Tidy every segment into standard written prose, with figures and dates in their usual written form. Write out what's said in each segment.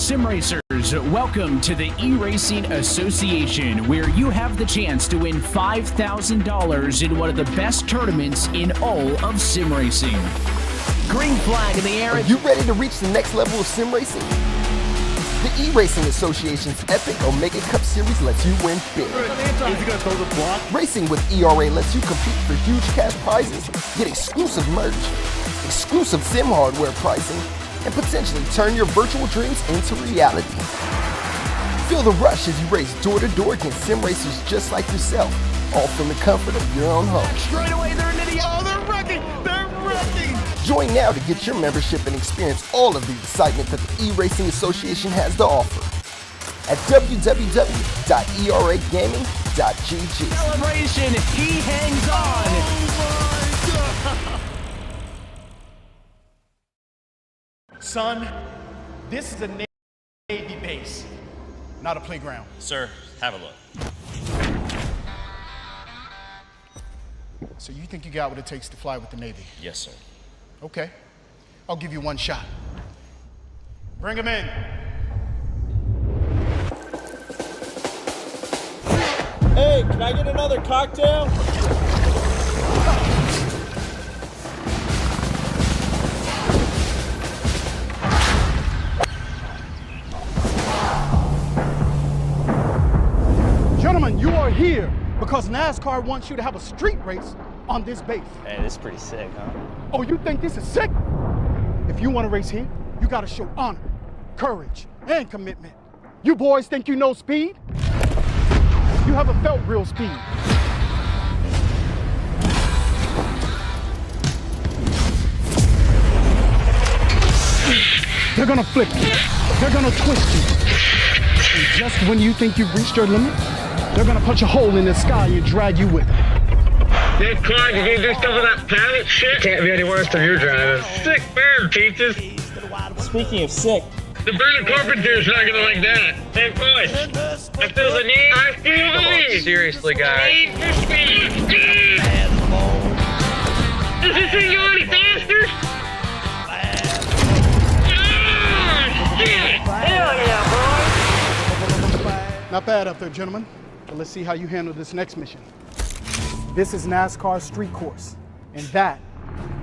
sim racers, welcome to the eRacing Association, where you have the chance to win $5,000 in one of the best tournaments in all of sim racing. Green flag in the air. Are you ready to reach the next level of sim racing? The eRacing Association's epic Omega Cup Series lets you win big. Is he gonna throw the block? Racing with ERA lets you compete for huge cash prizes, get exclusive merch, exclusive sim hardware pricing, and potentially turn your virtual dreams into reality. Feel the rush as you race door to door against sim racers just like yourself, all from the comfort of your own home. Straight away, they're an idiot. Oh, they're wrecking! They're wrecking! Join now to get your membership and experience all of the excitement that the eRacing Association has to offer at www.eragaming.gg. Celebration, he hangs on. Oh my God! Son, this is a Navy base, not a playground. Sir, have a look. So you think you got what it takes to fly with the Navy? Yes, sir. Okay, I'll give you one shot. Bring him in. Hey, can I get another cocktail? Gentlemen, you are here because NASCAR wants you to have a street race on this base. Hey, this is pretty sick, huh? Oh, you think this is sick? If you want to race here, you got to show honor, courage, and commitment. You boys think you know speed? You haven't felt real speed. They're gonna flip you. They're gonna twist you. And just when you think you've reached your limit, they're gonna punch a hole in the sky and drag you with them. Hey, Clark, you gonna do stuff with that pilot shit? Can't be any worse than you're driving. Sick bird, Peaches. Speaking of sick, The Brainerd Carpenter's not gonna like that. Hey, boys, I feel the need. I feel the need. Seriously, guys. Need for speed. Does this thing go any faster? Oh, shit! Hell yeah, boys! Not bad up there, gentlemen. But let's see how you handle this next mission. This is NASCAR's street course, and that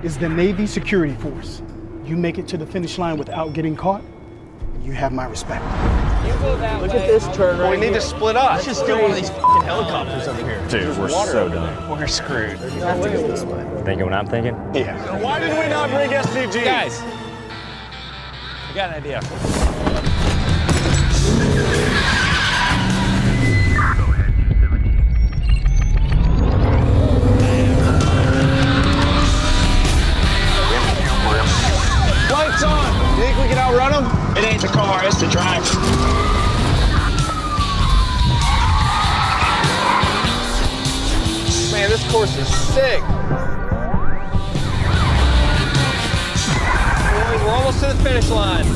is the Navy security force. You make it to the finish line without getting caught, and you have my respect. look at this turn right We need here. to split up. Let's just steal one of these f***ing helicopters over here. Dude, we're so done. We're screwed. You have to go this way. Thinking what I'm thinking? Yeah. Why did we not bring SDG? Guys, I got an idea. Lights on! You think we can outrun them? It ain't the car, it's the driver. Man, this course is sick. We're almost to the finish line. We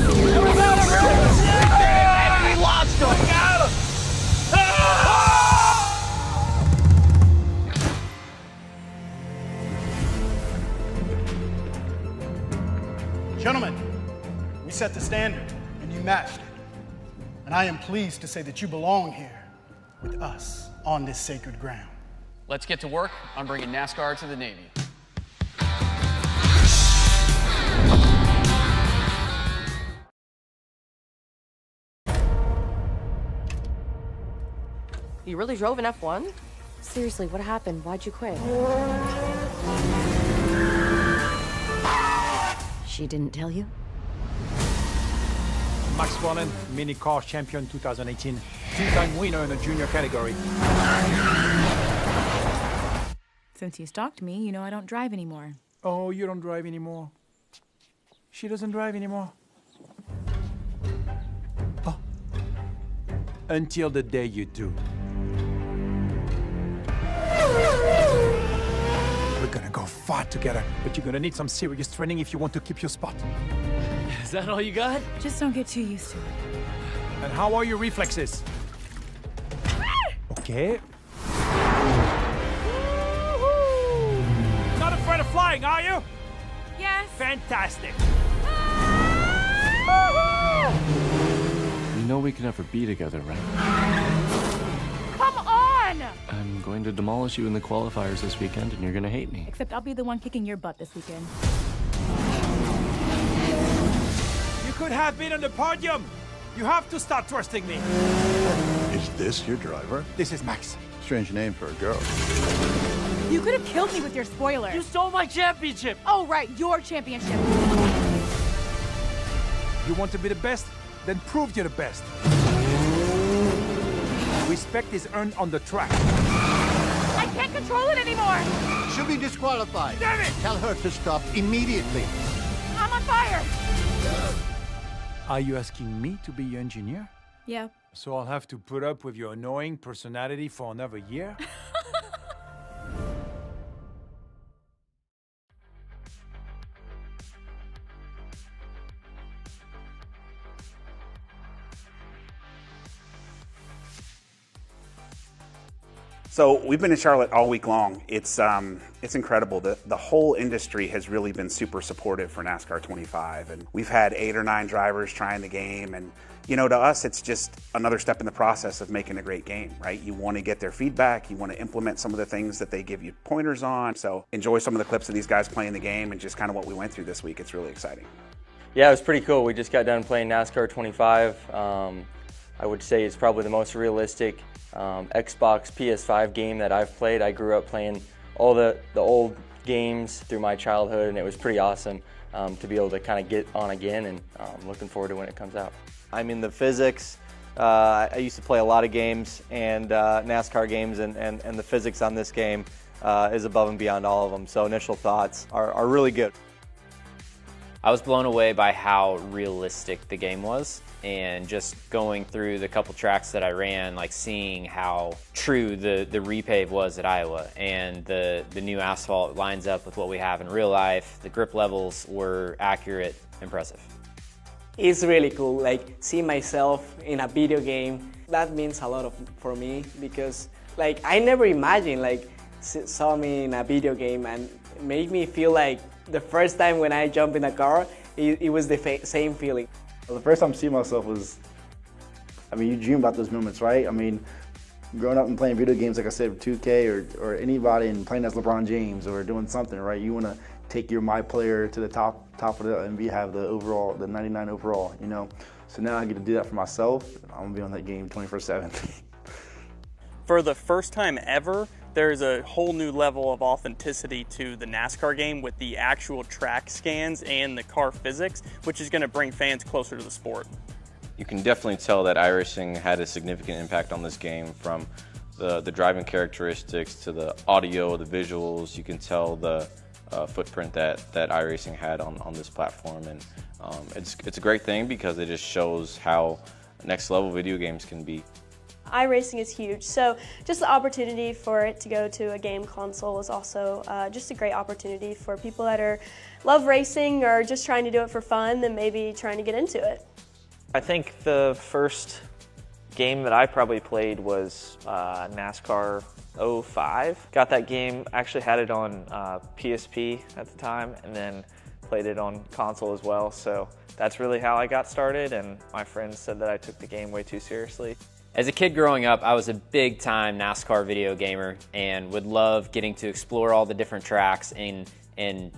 lost him! Got him! Gentlemen, we set the standard, and you matched it. And I am pleased to say that you belong here with us on this sacred ground. Let's get to work on bringing NASCAR to the Navy. You really drove an F1? Seriously, what happened? Why'd you quit? She didn't tell you? Max Verstappen, Mini Car Champion 2018, two-time winner in the junior category. Since you stalked me, you know I don't drive anymore. Oh, you don't drive anymore. She doesn't drive anymore. Oh. Until the day you do. We're gonna go far together, but you're gonna need some serious training if you want to keep your spot. Is that all you got? Just don't get too used to it. And how are your reflexes? Okay. Not afraid of flying, are you? Yes. Fantastic. we can ever be together, right? Come on! I'm going to demolish you in the qualifiers this weekend, and you're going to hate me. Except I'll be the one kicking your butt this weekend. You could have been on the podium. You have to start trusting me. Is this your driver? This is Max. Strange name for a girl. You could have killed me with your spoiler. You stole my championship. Oh, right, your championship. You want to be the best? Then prove you're the best. Respect is earned on the track. I can't control it anymore. She'll be disqualified. Damn it! Tell her to stop immediately. I'm on fire. Are you asking me to be your engineer? Yeah. So I'll have to put up with your annoying personality for another year? So we've been in Charlotte all week long. It's incredible. The whole industry has really been super supportive for NASCAR 25, and we've had 8 or 9 drivers trying the game, and you know, to us, it's just another step in the process of making a great game, right? You want to get their feedback, you want to implement some of the things that they give you pointers on. So enjoy some of the clips of these guys playing the game and just kind of what we went through this week. It's really exciting. Yeah, it was pretty cool. We just got done playing NASCAR 25. I would say it's probably the most realistic Xbox PS5 game that I've played. I grew up playing all the old games through my childhood, and it was pretty awesome to be able to kind of get on again, and looking forward to when it comes out. I mean, the physics, I used to play a lot of games, and NASCAR games, and the physics on this game is above and beyond all of them. So initial thoughts are really good. I was blown away by how realistic the game was, and just going through the couple tracks that I ran, like seeing how true the repave was at Iowa, and the new asphalt lines up with what we have in real life. The grip levels were accurate, impressive. It's really cool, like seeing myself in a video game. That means a lot for me, because like I never imagined like saw me in a video game, and it made me feel like the first time when I jumped in a car, it was the same feeling. Well, the first time I see myself was, I mean, you dream about those moments, right? I mean, growing up and playing video games, like I said, 2K or anybody, and playing as LeBron James or doing something, right? You want to take your my player to the top of the, and have the overall, the 99 overall, you know? So now I get to do that for myself. I'm gonna be on that game 24/7. For the first time ever, there's a whole new level of authenticity to the NASCAR game with the actual track scans and the car physics, which is going to bring fans closer to the sport. You can definitely tell that iRacing had a significant impact on this game, from the driving characteristics to the audio, the visuals. You can tell the footprint that iRacing had on this platform, and it's a great thing because it just shows how next level video games can be. iRacing is huge, so just the opportunity for it to go to a game console is also just a great opportunity for people that love racing or just trying to do it for fun and maybe trying to get into it. I think the first game that I probably played was NASCAR 05. Got that game, actually had it on PSP at the time, and then played it on console as well, so that's really how I got started, and my friends said that I took the game way too seriously. As a kid growing up, I was a big time NASCAR video gamer and would love getting to explore all the different tracks and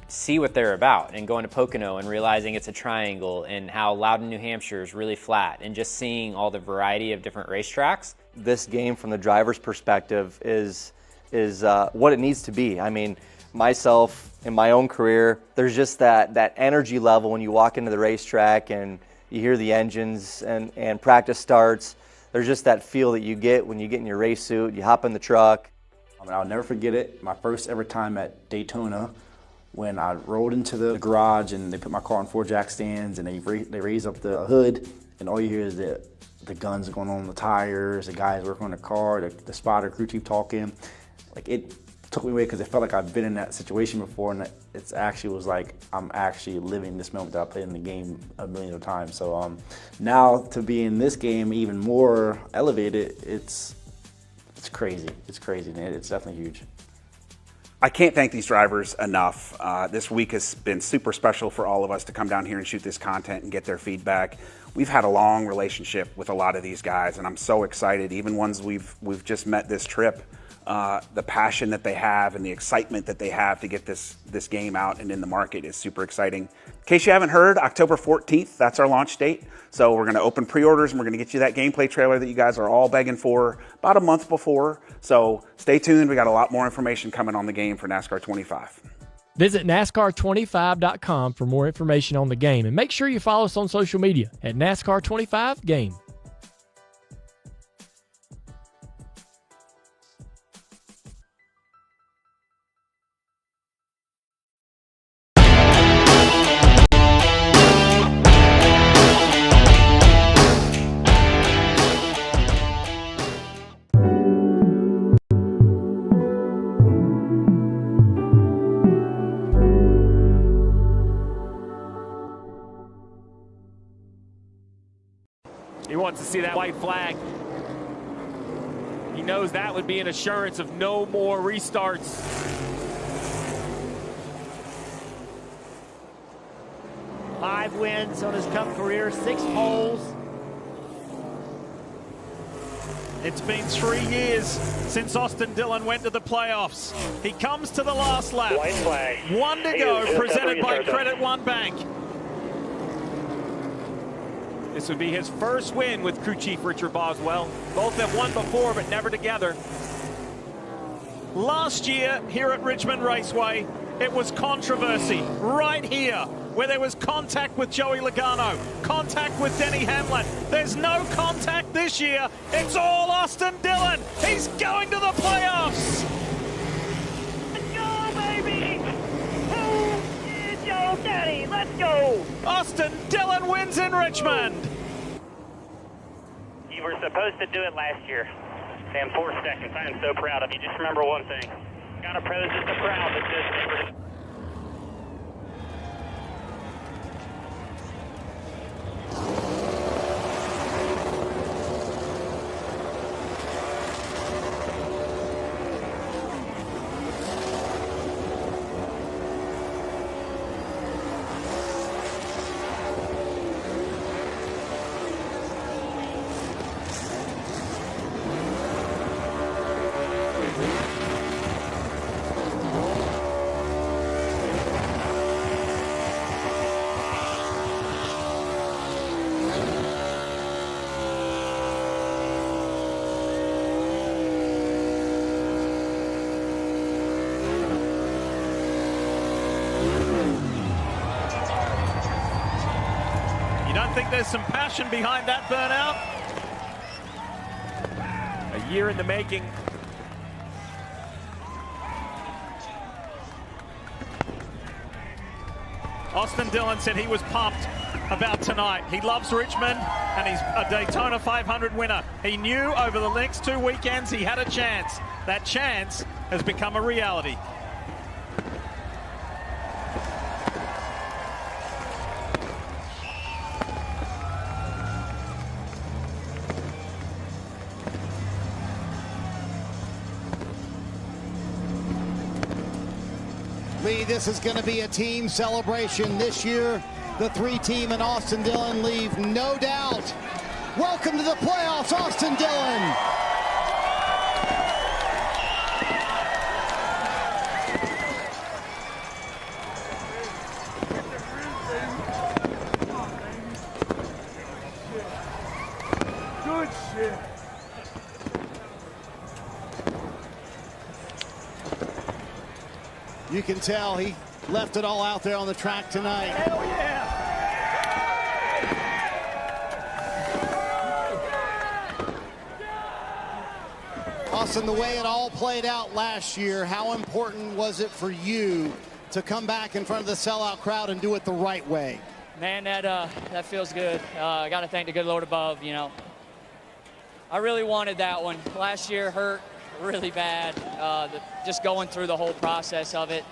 see what they're about, and going to Pocono and realizing it's a triangle, and how Loudon, New Hampshire is really flat, and just seeing all the variety of different racetracks. This game from the driver's perspective is what it needs to be. I mean, myself in my own career, there's just that energy level when you walk into the racetrack and you hear the engines and practice starts. There's just that feel that you get when you get in your race suit, you hop in the truck. I'll never forget it, my first ever time at Daytona, when I rolled into the garage and they put my car on 4 jack stands, and they raise up the hood, and all you hear is the guns going on the tires, the guys working on the car, the spotter, crew chief talking. Like, it took me away because it felt like I've been in that situation before, and it actually was like I'm actually living this moment that I played in the game a million of times. So now to be in this game even more elevated, it's crazy. It's crazy, and it's definitely huge. I can't thank these drivers enough. This week has been super special for all of us to come down here and shoot this content and get their feedback. We've had a long relationship with a lot of these guys, and I'm so excited. Even ones we've just met this trip, the passion that they have and the excitement that they have to get this game out and in the market is super exciting. In case you haven't heard, October 14th, that's our launch date. So we're going to open pre-orders and we're going to get you that gameplay trailer that you guys are all begging for about a month before. So stay tuned. We got a lot more information coming on the game for NASCAR 25. Visit NASCAR25.com for more information on the game, and make sure you follow us on social media at NASCAR25Game. He wants to see that white flag. He knows that would be an assurance of no more restarts. 5 wins on his Cup career, 6 poles. It's been 3 years since Austin Dillon went to the playoffs. He comes to the last lap. White flag. 1 to go, presented by Credit One Bank. This would be his first win with crew chief Richard Boswell. Both have won before, but never together. Last year, here at Richmond Raceway, it was controversy right here, where there was contact with Joey Logano, contact with Denny Hamlin. There's no contact this year. It's all Austin Dillon. He's going to the playoffs. Let's go, baby! Who is your daddy? Let's go! Austin Dillon wins in Richmond. You were supposed to do it last year. Sam, 4 seconds. I am so proud of you. Just remember one thing. Got a pro just a proud, but just... I think there's some passion behind that burnout. A year in the making. Austin Dillon said he was pumped about tonight. He loves Richmond and he's a Daytona 500 winner. He knew over the next 2 weekends he had a chance. That chance has become a reality. This is going to be a team celebration this year. The 3-team and Austin Dillon leave no doubt. Welcome to the playoffs, Austin Dillon. Good shit. You can tell he left it all out there on the track tonight. Hell yeah! Austin, the way it all played out last year, how important was it for you to come back in front of the sellout crowd and do it the right way? Man, that feels good. I got to thank the good Lord above, you know. I really wanted that one. Last year hurt really bad, just going through the whole process of it.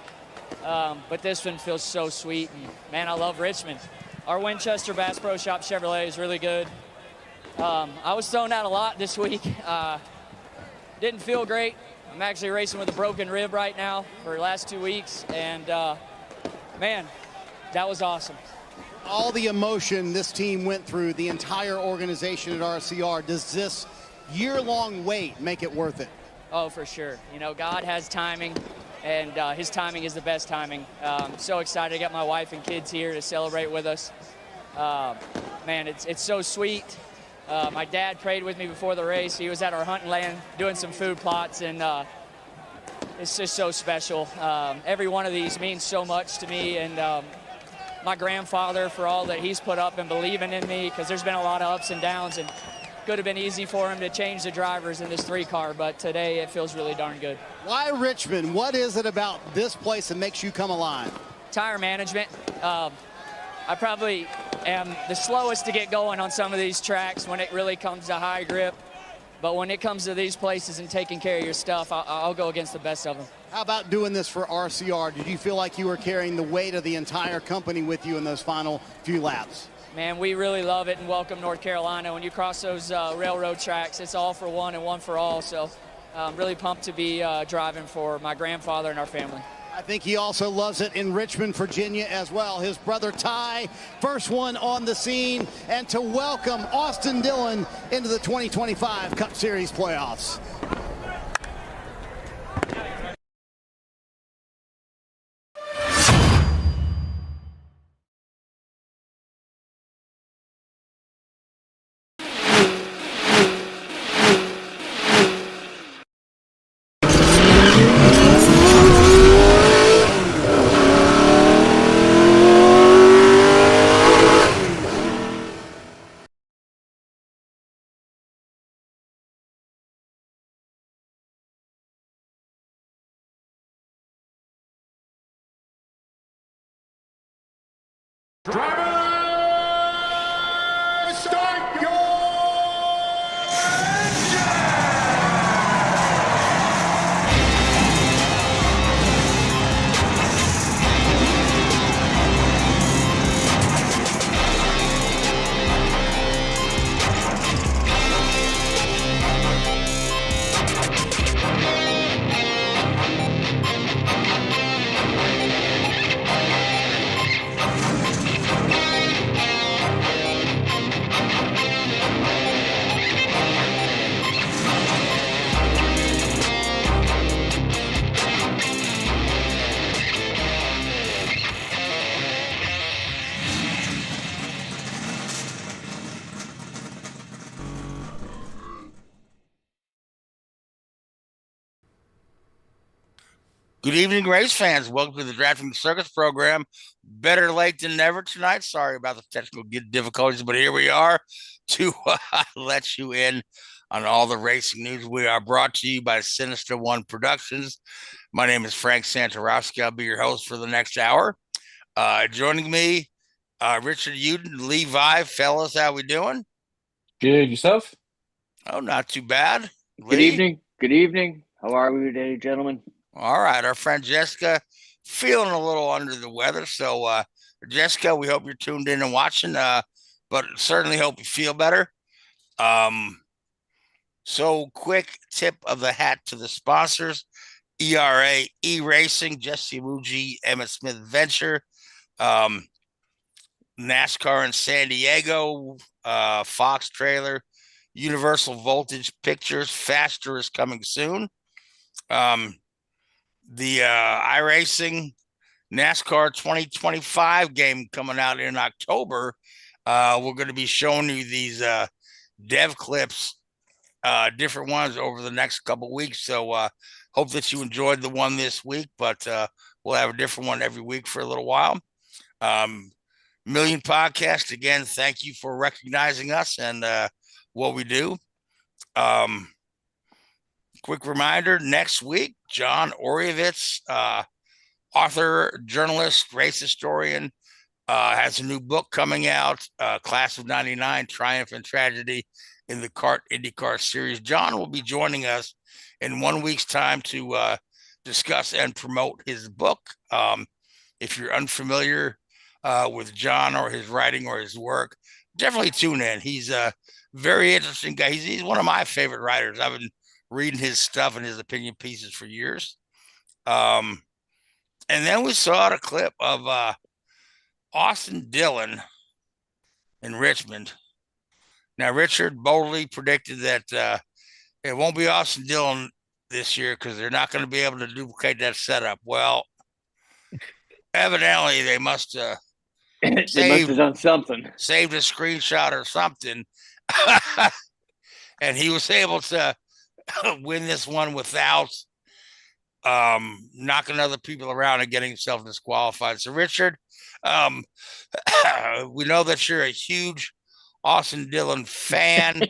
But this one feels so sweet. And, man, I love Richmond. Our Winchester Bass Pro Shop Chevrolet is really good. I was thrown out a lot this week. Didn't feel great. I'm actually racing with a broken rib right now for the last 2 weeks, and man, that was awesome. All the emotion this team went through, the entire organization at RCR, does this year-long wait make it worth it? Oh, for sure. You know, God has timing, and his timing is the best timing. I'm so excited to get my wife and kids here to celebrate with us. Man, it's so sweet. My dad prayed with me before the race. He was at our hunting land doing some food plots, and it's just so special. Every one of these means so much to me, and my grandfather for all that he's put up and believing in me, because there's been a lot of ups and downs, and could have been easy for him to change the drivers in this 3-car, but today it feels really darn good. Why Richmond? What is it about this place that makes you come alive? Tire management. I probably am the slowest to get going on some of these tracks when it really comes to high grip. But when it comes to these places and taking care of your stuff, I'll go against the best of them. How about doing this for RCR? Did you feel like you were carrying the weight of the entire company with you in those final few laps? Man, we really love it and welcome North Carolina. When you cross those railroad tracks, it's all for one and one for all. So I'm really pumped to be driving for my grandfather and our family. I think he also loves it in Richmond, Virginia as well. His brother Ty, first one on the scene, and to welcome Austin Dillon into the 2025 Cup Series playoffs. Drivers, start your Good evening, race fans. Welcome to the Drafting the Circus program. Better late than never tonight. Sorry about the technical difficulties, but here we are to let you in on all the racing news. We are brought to you by Sinister One Productions. My name is Frank Santorowski. I'll be your host for the next hour. Joining me, Richard Uden, Levi. Fellas, how we doing? Good. Yourself? Oh, not too bad. Good evening. Good evening. How are we today, gentlemen? All right, our friend Jessica feeling a little under the weather. So, Jessica, we hope you're tuned in and watching, but certainly hope you feel better. So quick tip of the hat to the sponsors: ERA, eRacing, Jesse Iwuji, Emmit Smith Venture, NASCAR in San Diego, Fox Trailer, Universal Voltage Pictures. Faster is coming soon. The iRacing NASCAR 2025 game coming out in October. We're going to be showing you these dev clips, different ones over the next couple weeks. So hope that you enjoyed the one this week, but we'll have a different one every week for a little while. Million Podcast, again, thank you for recognizing us and what we do. Quick reminder, next week, John Oreovicz, author, journalist, race historian, has a new book coming out, Class of 99, Triumph and Tragedy in the Kart INDYCAR Series. John will be joining us in 1 week's time to discuss and promote his book. If you're unfamiliar with John or his writing or his work, definitely tune in. He's a very interesting guy. He's one of my favorite writers. I've been reading his stuff and his opinion pieces for years. And then we saw a clip of Austin Dillon in Richmond. Now, Richard boldly predicted that it won't be Austin Dillon this year because they're not going to be able to duplicate that setup. Well, evidently they must have done something. Saved a screenshot or something. And he was able to win this one without knocking other people around and getting himself disqualified. So, Richard, we know that you're a huge Austin Dillon fan,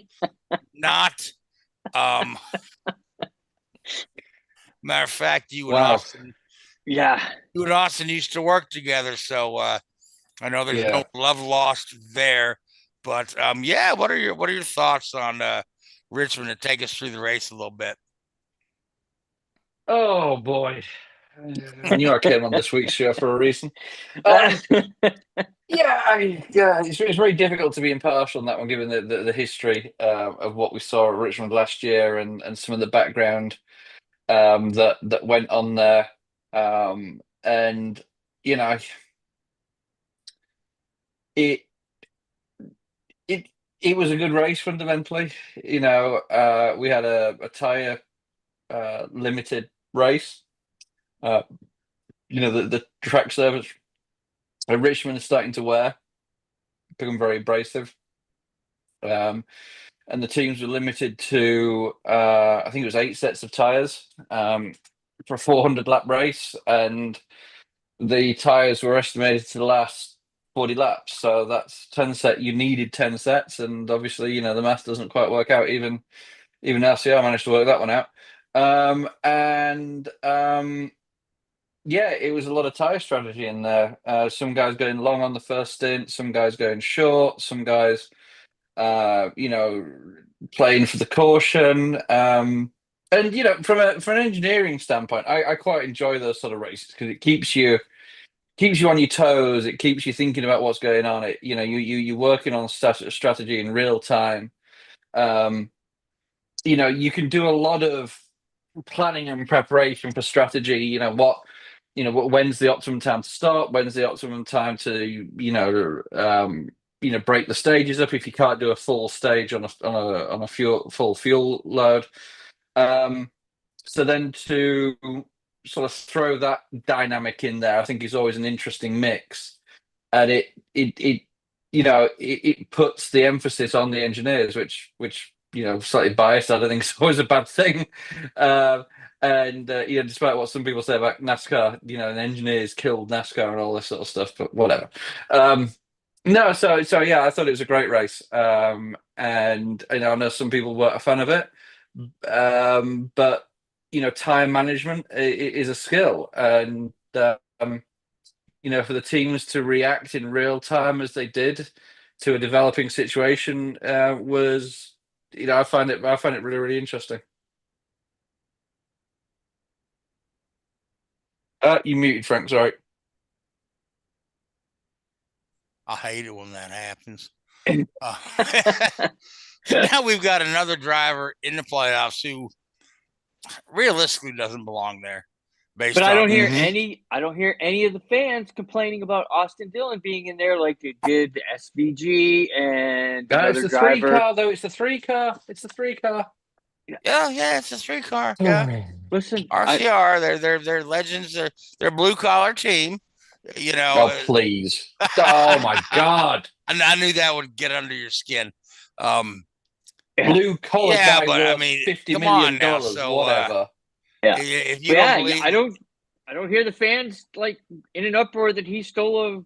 not matter of fact, you and Austin, you and Austin used to work together, so I know there's no love lost there. But what are your thoughts on Richmond to take us through the race a little bit? Oh boy, I knew I came on this week's show for a reason. It's very difficult to be impartial on that one, given the history of what we saw at Richmond last year and some of the background that went on there. And you know, it was a good race fundamentally. You know, we had a tire limited race. You know, the track surface at Richmond is starting to wear, become very abrasive. And the teams were limited to I think it was 8 sets of tires for a 400 lap race, and the tires were estimated to last 40 laps. So that's 10 set. You needed 10 sets, and obviously, you know, the math doesn't quite work out. Even RCR managed to work that one out. It was a lot of tire strategy in there. Some guys going long on the first stint, some guys going short, some guys, playing for the caution. And you know, from an engineering standpoint, I quite enjoy those sort of races because it keeps you on your toes. It keeps you thinking about what's going on. You're working on strategy in real time. You can do a lot of planning and preparation for strategy. When's the optimum time to start? When's the optimum time to break the stages up if you can't do a full stage on a full fuel load. So then to sort of throw that dynamic in there, I think is always an interesting mix, and it puts the emphasis on the engineers, which slightly biased. I don't think it's always a bad thing. Despite what some people say about NASCAR, the engineers killed NASCAR and all this sort of stuff, but whatever. I thought it was a great race. And I know some people weren't a fan of it, but time management is a skill, and for the teams to react in real time as they did to a developing situation was, I find it really, really interesting. You muted, Frank. Sorry. I hate it when that happens. So now we've got another driver in the playoffs who realistically doesn't belong there. But I don't hear any of the fans complaining about Austin Dillon being in there like they did the SVG and it's the driver. 3-car though. It's the 3-car. It's the 3-car. Yeah, it's a 3-car. Yeah. Listen, RCR, they're legends. They're blue collar team. Oh, please. Oh my God. I knew that would get under your skin. Blue collar yeah, guy but worth I mean, $50 come on million, now. So whatever. If you don't believe, I don't hear the fans like in an uproar that he stole the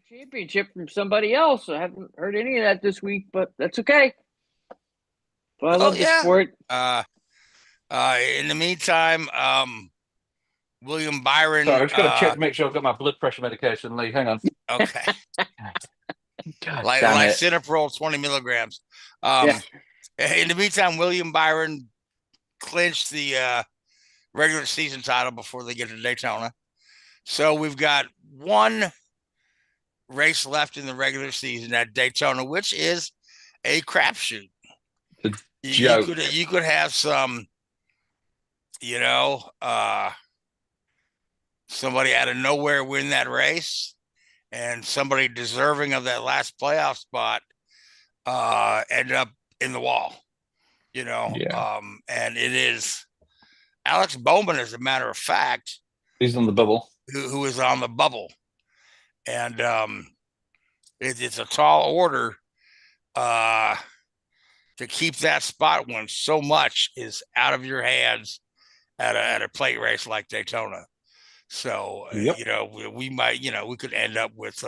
championship from somebody else. I haven't heard any of that this week, but that's okay. But I love the sport. In the meantime, William Byron. Sorry, I'm just going to check to make sure I've got my blood pressure medication, Lee. Hang on. Okay. God, Lisinopril 20 milligrams. In the meantime, William Byron clinched the regular season title before they get to Daytona. So we've got one race left in the regular season at Daytona, which is a crapshoot. You could have some, somebody out of nowhere win that race, and somebody deserving of that last playoff spot end up in the wall. And it is Alex Bowman, as a matter of fact. He's on the bubble. Who is on the bubble. And it's a tall order to keep that spot when so much is out of your hands at a plate race like Daytona. So, we might, we could end up with,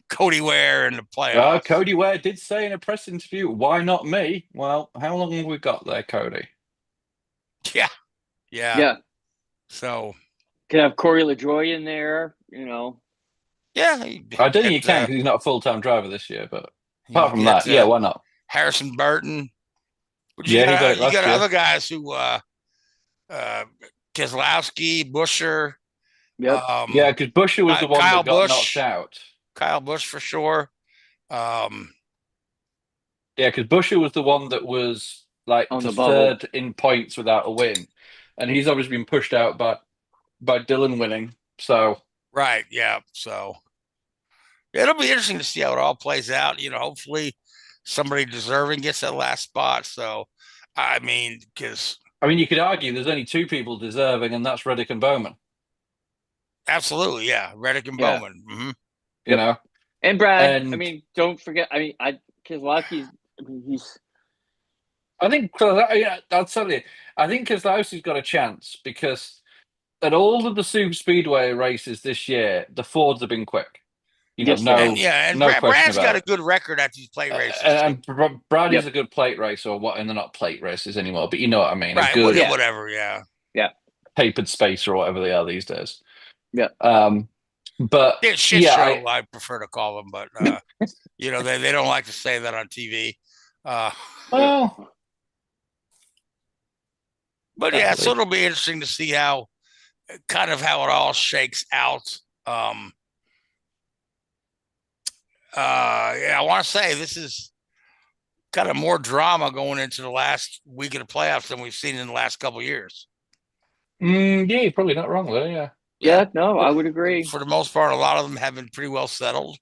Cody Ware in the playoffs. Cody Ware did say in a press interview, "Why not me?" Well, how long have we got there, Cody? Yeah. So could have Corey LaJoie in there, Yeah, I don't think you can because he's not a full-time driver this year. But apart from that, why not? Harrison Burton. He got it last you got year. other guys who, Keselowski, Busher. Yep. Because Busher was the one Kyle that got Busch. knocked out. Kyle Busch for sure. Because Busher was the one that was like On the the bubble. third in points without a win, and he's obviously been pushed out by Dillon winning. So right, yeah. So it'll be interesting to see how it all plays out. Hopefully somebody deserving gets that last spot. So because you could argue there's only two people deserving, and that's Reddick and Bowman. Absolutely, yeah, Reddick and Bowman. Mm-hmm. And Brad. And don't forget. Keselowski's. He's. I think I'll tell you. I think Keselowski's got a chance because at all of the super speedway races this year, the Fords have been quick. And Brad's got a good record at these plate races. And Brad is a good plate racer, or what? And they're not plate races anymore, but you know what I mean. Right, a good, whatever. Yeah. Papered space or whatever they are these days. Yeah. But shit show, I prefer to call them, but they don't like to say that on TV. Well. But yeah, so it'll be interesting to see how it all shakes out. I want to say this is kind of more drama going into the last week of the playoffs than we've seen in the last couple of years. You're probably not wrong there. Yeah. Yeah, no, I would agree. For the most part, a lot of them have been pretty well settled.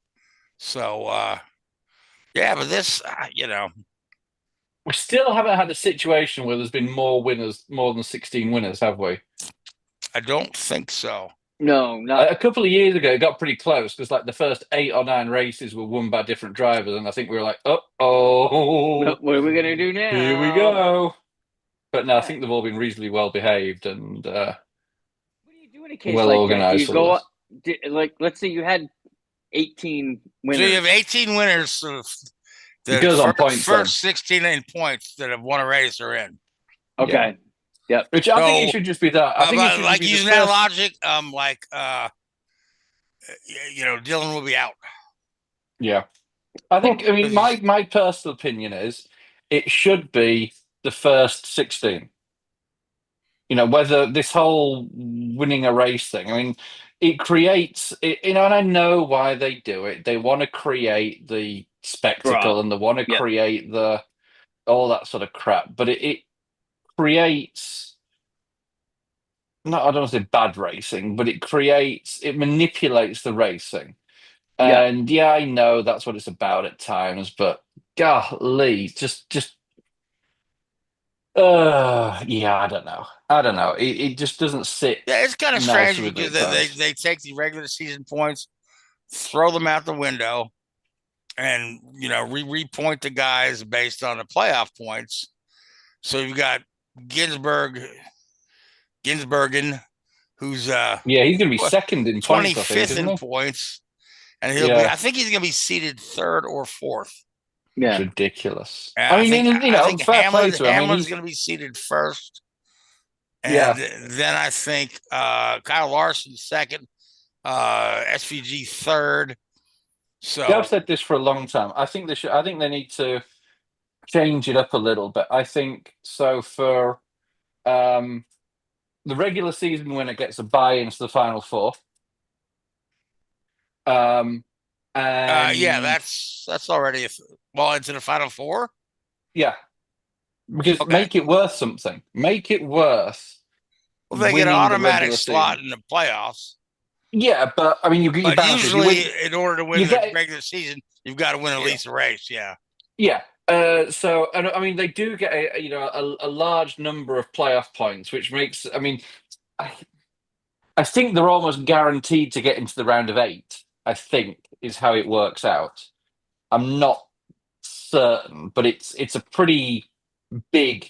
So, but this, we still haven't had a situation where there's been more than 16 winners, have we? I don't think so. No, not a couple of years ago. It got pretty close because the first 8 or 9 races were won by different drivers, and I think we were like, "Uh-oh, what are we gonna do now? Here we go." But no, I think they've all been reasonably well behaved and in a case well organized. You go let's say you had 18 winners. So you have 18 winners. It goes on points. First 16 points that have won a race are in. Okay. Yep. Which I think it should just be that. I think it should like be using that logic, Dillon will be out. Yeah. I think. My personal opinion is it should be the first 16. Whether this whole winning a race thing, it creates, and I know why they do it. They want to create the spectacle and they want to create all that sort of crap. But it creates, I don't want to say bad racing, but it manipulates the racing. And I know that's what it's about at times, but golly, I don't know. It just doesn't sit. Yeah, it's kind of strange because they take the regular season points, throw them out the window, and repoint the guys based on the playoff points. So you've got Ginsbergen, who's he's going to be second in points, 25th in points, and he'll be. I think he's going to be seated 3rd or 4th. Yeah, it's ridiculous. I think Hamlin's going to be seated 1st, and then I think Kyle Larson 2nd, SVG 3rd. So I've said this for a long time. I think they need to change it up a little bit. I think so for the regular season winner gets a bye into the final 4. Yeah, that's already into the Final Four. Yeah, because make it worth something. Make it worth. Well, they get an automatic slot in the playoffs. Yeah, but I mean, but usually, in order to win the regular season, you've got to win at least a race. Yeah. Yeah. So, and I mean, they do get a large number of playoff points, which makes. I mean, I think they're almost guaranteed to get into the round of 8. I think is how it works out. I'm not certain, but it's a pretty big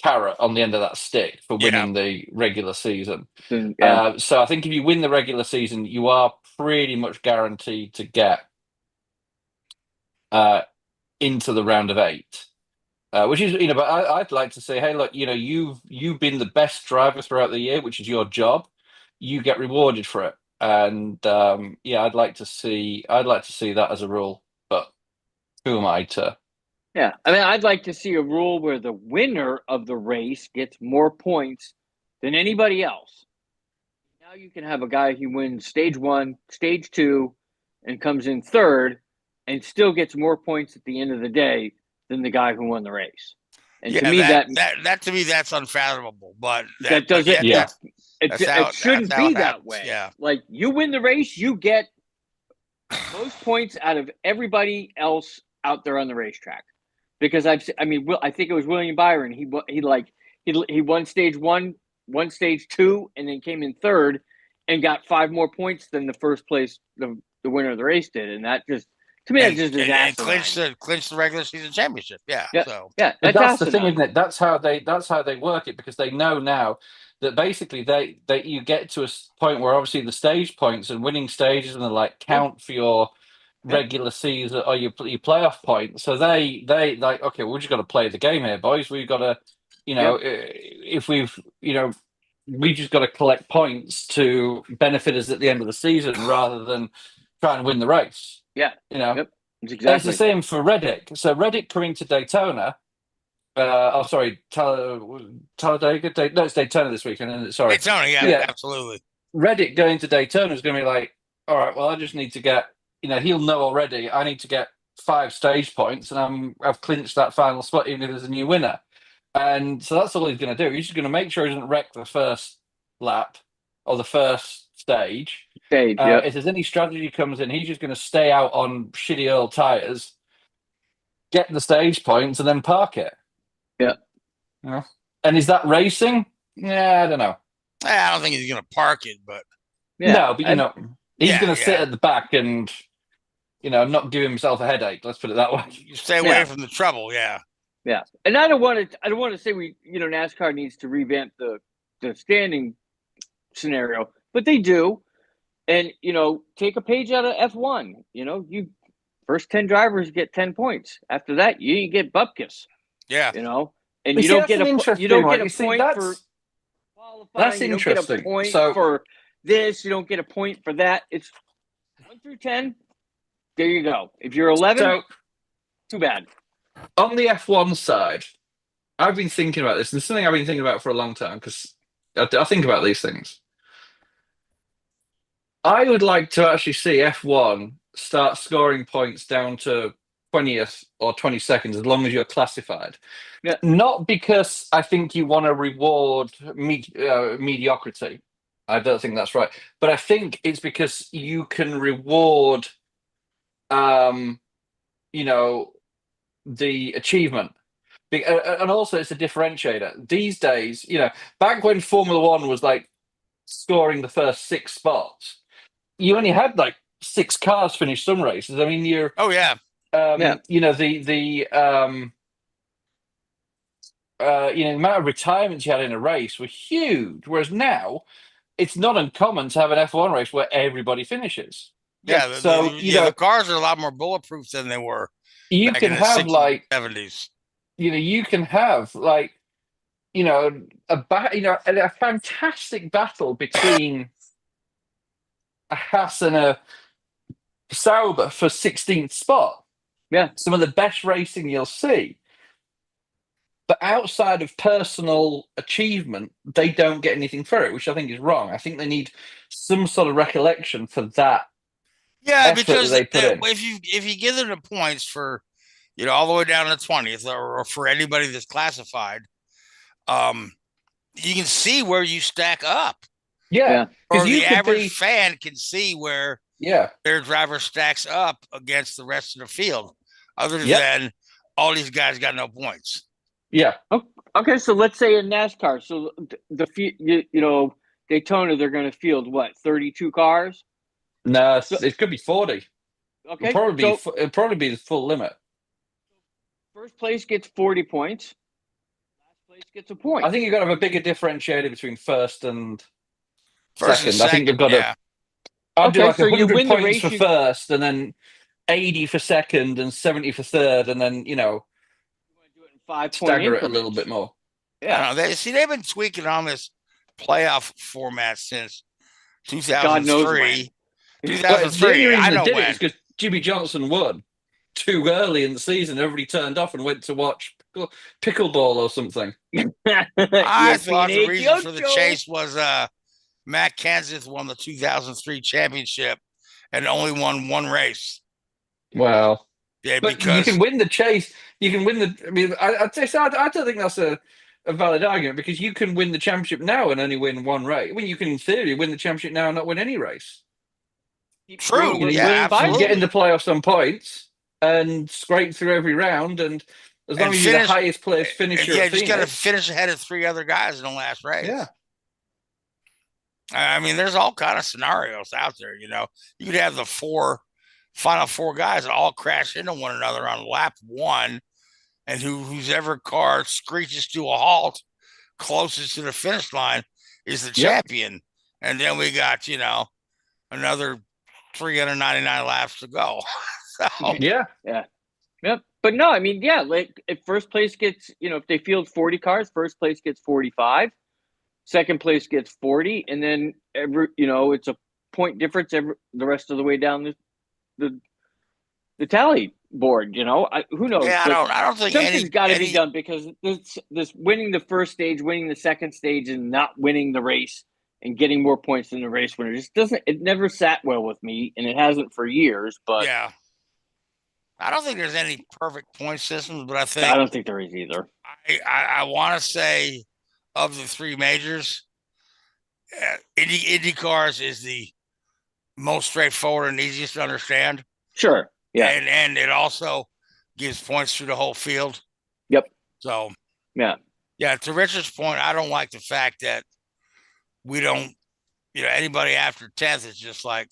carrot on the end of that stick for winning the regular season. So I think if you win the regular season, you are pretty much guaranteed to get into the round of 8, which is, but I'd like to say, hey, look, you've been the best driver throughout the year, which is your job. You get rewarded for it, and I'd like to see that as a rule. But who am I to? Yeah, I mean, I'd like to see a rule where the winner of the race gets more points than anybody else. Now you can have a guy who wins stage 1, stage 2, and comes in third, and still gets more points at the end of the day than the guy who won the race. And to me, that to me, that's unfathomable. But that doesn't. It shouldn't be that way. Yeah, like you win the race, you get most points out of everybody else out there on the racetrack. Because I think it was William Byron. He won stage 1, won stage 2, and then came in third, and got 5 more points than the first place the winner of the race did, and that just. To me, that's just disaster. Clinched the regular season championship. Yeah. So that's the thing, isn't it? That's how they work it, because they know now that basically they you get to a point where obviously the stage points and winning stages and the count for your regular season or your playoff points. So they like, okay, we've just got to play the game here, boys. We've got to, if we've we just got to collect points to benefit us at the end of the season rather than try and win the race. Yeah, It's exactly. It's the same for Reddick. So Reddick coming to Daytona. Talladega. No, it's Daytona this weekend. Sorry, Daytona. Yeah, absolutely. Reddick going to Daytona is going to be like, all right, well, I just need to get. He'll know already. I need to get 5 stage points, and I've clinched that final spot, even if there's a new winner. And so that's all he's going to do. He's just going to make sure he doesn't wreck the first lap or the first stage. If there's any strategy comes in, he's just going to stay out on shitty old tires, get the stage points, and then park it. Yeah. And is that racing? Yeah, I don't know. I don't think he's going to park it, but no, but he's going to sit at the back and not give himself a headache. Let's put it that way. You stay away from the trouble. Yeah. Yeah, and I don't want to say NASCAR needs to revamp the standing scenario, but they do. And, take a page out of F1. You first 10 drivers get 10 points. After that, you get bupkis. Yeah. And you don't get a point for qualifying. That's you interesting. Don't get a point for this. You don't get a point for that. It's 1 through 10. There you go. If you're 11, too bad. On the F1 side, I've been thinking about this. And it's something I've been thinking about for a long time because I think about these things. I would like to actually see F1 start scoring points down to 20th or 22nd as long as you're classified. Yeah. Not because I think you want to reward mediocrity. I don't think that's right. But I think it's because you can reward, the achievement. And also it's a differentiator. These days, back when Formula One was like scoring the first 6 spots, you only had like 6 cars finish some races. I mean, you're the amount of retirements you had in a race were huge. Whereas now, it's not uncommon to have an F1 race where everybody finishes. Yeah, the cars are a lot more bulletproof than they were. You back can in the have 60s, 70s. You can have a fantastic battle between a Haas and a Sauber for 16th spot. Yeah, some of the best racing you'll see. But outside of personal achievement, they don't get anything for it, which I think is wrong. I think they need some sort of recollection for that Yeah, effort because that they put in. if you give them the points for, all the way down to 20th, or for anybody that's classified, you can see where you stack up. Yeah, or because the average fan can see where their driver stacks up against the rest of the field, other than all these guys got no points. Yeah. Okay, so let's say in NASCAR, so Daytona, they're going to field what, 32 cars? No, it could be 40. Okay, it'll probably be the full limit. First place gets 40 points. Last place gets a point. I think you've got to have a bigger differentiator between first and First second. and I think they've got to. I'd do like 100 points for first, and then 80 for second, and 70 for third, and then 5 stagger it a little bit more. Yeah, they've been tweaking on this playoff format since 2003. 2003. I know when. It's because Jimmy Johnson won too early in the season. Everybody turned off and went to watch pickleball or something. I thought the reason for the chase was Matt Kenseth won the 2003 championship and only won one race. Well, yeah, but because you can win the chase. You can win the. I mean, I don't think that's a valid argument, because you can win the championship now and only win one race. When you can, in theory, win the championship now and not win any race. True. You get in the playoffs on points and scrape through every round, and as long as you're the highest place finisher, you just got to finish ahead of 3 other guys in the last race. Yeah. I mean, there's all kind of scenarios out there. You could have the final 4 guys all crash into one another on lap 1, and whose ever car screeches to a halt closest to the finish line is the champion. And then we got another 399 laps to go. Yep. But no, I mean, like if first place gets, if they field 40 cars, first place gets 45, second place gets 40, and then it's a point difference the rest of the way down the tally board. Who knows? Yeah, I don't think something's got to be done, because this winning the first stage, winning the second stage, and not winning the race and getting more points than the race winner just doesn't. It never sat well with me, and it hasn't for years. But yeah, I don't think there's any perfect point systems, but I don't think there is either. I want to say of the 3 majors, INDYCAR's is the most straightforward and easiest to understand. Sure. Yeah. And it also gives points through the whole field. Yep. So yeah. To Richard's point, I don't like the fact that we don't, anybody after 10th is just like,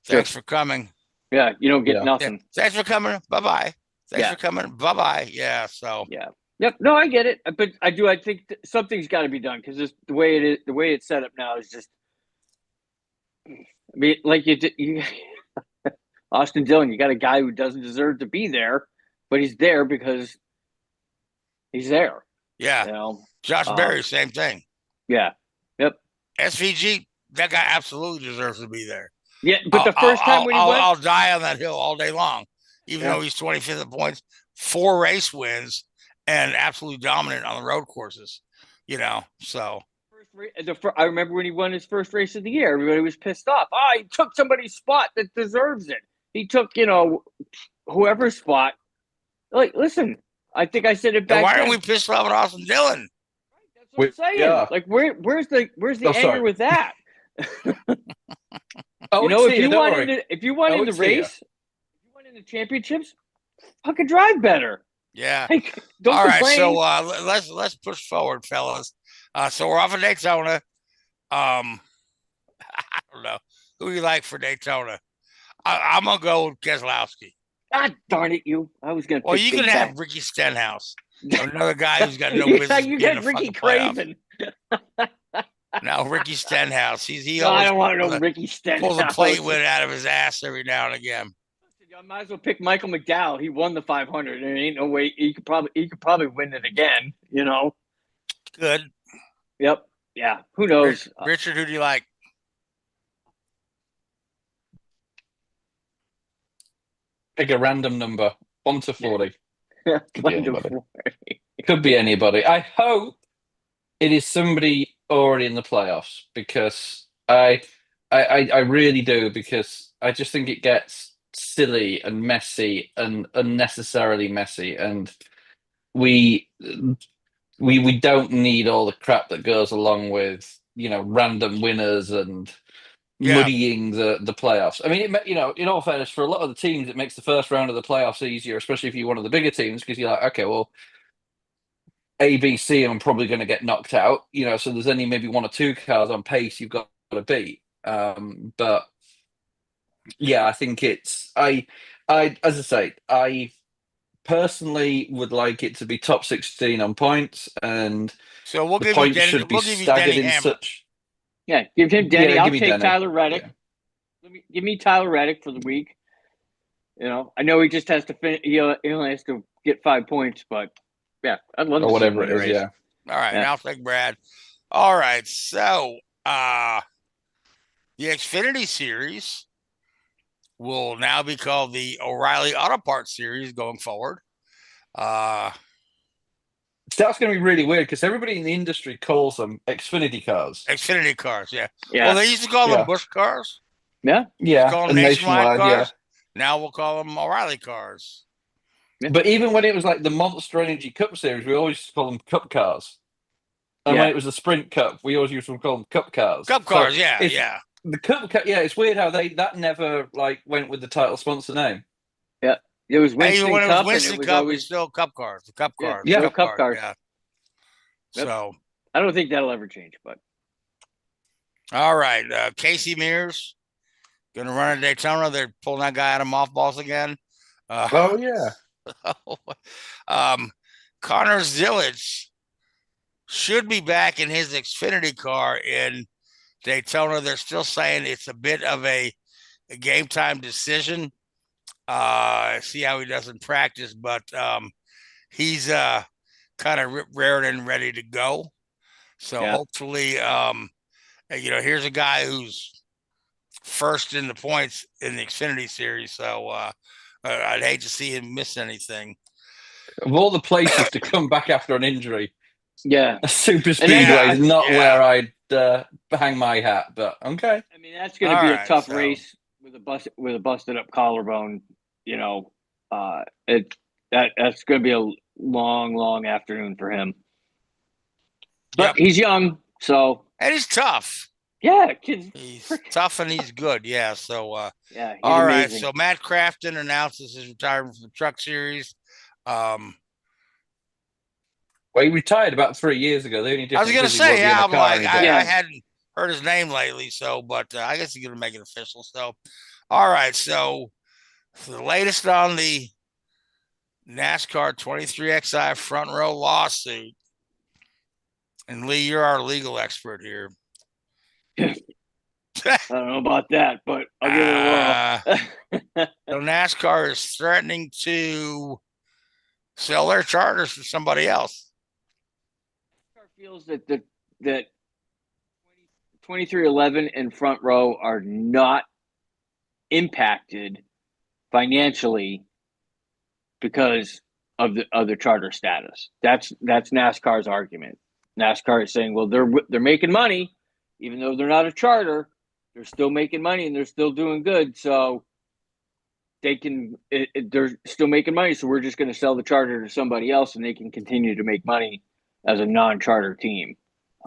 thanks for coming. Yeah, you don't get nothing. Yeah. Thanks for coming. Bye-bye. Thanks for coming. Bye-bye. Yeah, so. Yeah. Yep. No, I get it. But I think something's got to be done, because the way it's set up now is just, I mean, like you Austin Dillon, you got a guy who doesn't deserve to be there, but he's there because he's there. Yeah. Josh Berry, same thing. Yeah. Yep. SVG, that guy absolutely deserves to be there. Yeah, but the first time when he went, I'll die on that hill all day long, even though he's 25th in points, 4 race wins, and absolutely dominant on the road courses. So. I remember when he won his first race of the year, everybody was pissed off. He took somebody's spot that deserves it. He took, whoever's spot. Like, listen, I think I said it back. Why aren't we pissed off at Austin Dillon? That's what I'm saying. Yeah. Like, where's the anger with that? If you won in the race, if you won in the championships, fucking drive better. Yeah. Like, don't all right, complain. so let's push forward, fellas. So we're off of Daytona. I don't know who you like for Daytona. I'm gonna go with Keselowski. God darn it, you! I was gonna. Well, you can have Ricky Stenhouse, another guy who's got no business. You got Ricky Craven. No, Ricky Stenhouse. He I don't want no Ricky Stenhouse. Pulls a plate win out of his ass every now and again. I might as well pick Michael McDowell. He won the 500, and there ain't no way he could probably win it again. Good. Yep. Yeah. Who knows? Richard, who do you like? Pick a random number, 1 to 40. Could be anybody. I hope it is somebody already in the playoffs, because I really do, because I just think it gets silly and messy and unnecessarily messy, and we don't need all the crap that goes along with random winners and muddying the playoffs. I mean, in all fairness, for a lot of the teams, it makes the first round of the playoffs easier, especially if you're one of the bigger teams, because you're like, okay, well, A, B, C, I'm probably going to get knocked out. So there's only maybe one or two cars on pace you've got to beat. But yeah, I think as I say, I personally would like it to be top 16 on points, and so we'll the give points you Denny, should be we'll give you staggered Denny in Hamlin. such. Yeah, give him Denny. Yeah, I'll give me take Denny. Tyler Reddick. Give me Tyler Reddick for the week. I know he just has to finish. He only has to get 5 points, but yeah, I'd love Or to whatever see it is, race. yeah. All right, Yeah. now I'll take Brad. All right, so the Xfinity Series will now be called the O'Reilly Auto Parts Series going forward. That's going to be really weird because everybody in the industry calls them Xfinity cars. Xfinity cars, yeah. Yeah. Well, they used to call them Yeah. Busch cars. Yeah. Yeah, Call them and nationwide nationwide, cars. Now we'll call them O'Reilly cars. But even when it was like the Monster Energy Cup Series, we always used to call them Cup cars. And when it was the Sprint Cup, we always used to call them Cup cars. Cup cars, yeah. The Cup, it's weird how that never went with the title sponsor name. Yeah, it was Winston Even when it Cup, was Winston and it was Cup, always it's still Cup cars. The Cup cars. Yeah, the Cup cars. Yeah. Yep. So I don't think that'll ever change, but all right, Casey Mears going to run at Daytona. They're pulling that guy out of mothballs again. Oh yeah. Connor Zillisch should be back in his Xfinity car in Daytona. They're still saying it's a bit of a game time decision. See how he does in practice, but he's kind of rared and ready to go. So hopefully, here's a guy who's first in the points in the Xfinity Series. So I'd hate to see him miss anything. Of all the places to come back after an injury, a super speedway is not where I'd hang my hat. But okay, I mean that's going to be a tough race with a busted up collarbone. That's going to be a long afternoon for him. But he's young, so and he's tough. Yeah, kid's tough and he's good. Yeah. So all right. amazing. So Matt Crafton announces his retirement from the Truck Series. Well, he retired about 3 years ago. The only I was difference going to is he say, wasn't in a car anymore. I hadn't heard his name lately, but I guess he's going to make it official. So, all right. So the latest on the NASCAR 23XI front row lawsuit. And Lee, you're our legal expert here. I don't know about that, but I'll give it a whirl. So NASCAR is threatening to sell their charters to somebody else. NASCAR feels that 2311 and front row are not impacted financially because of the charter status. That's NASCAR's argument. NASCAR is saying, well, they're making money, even though they're not a charter. They're still making money and they're still doing good. So they're still making money. So we're just going to sell the charter to somebody else, and they can continue to make money as a non-charter team.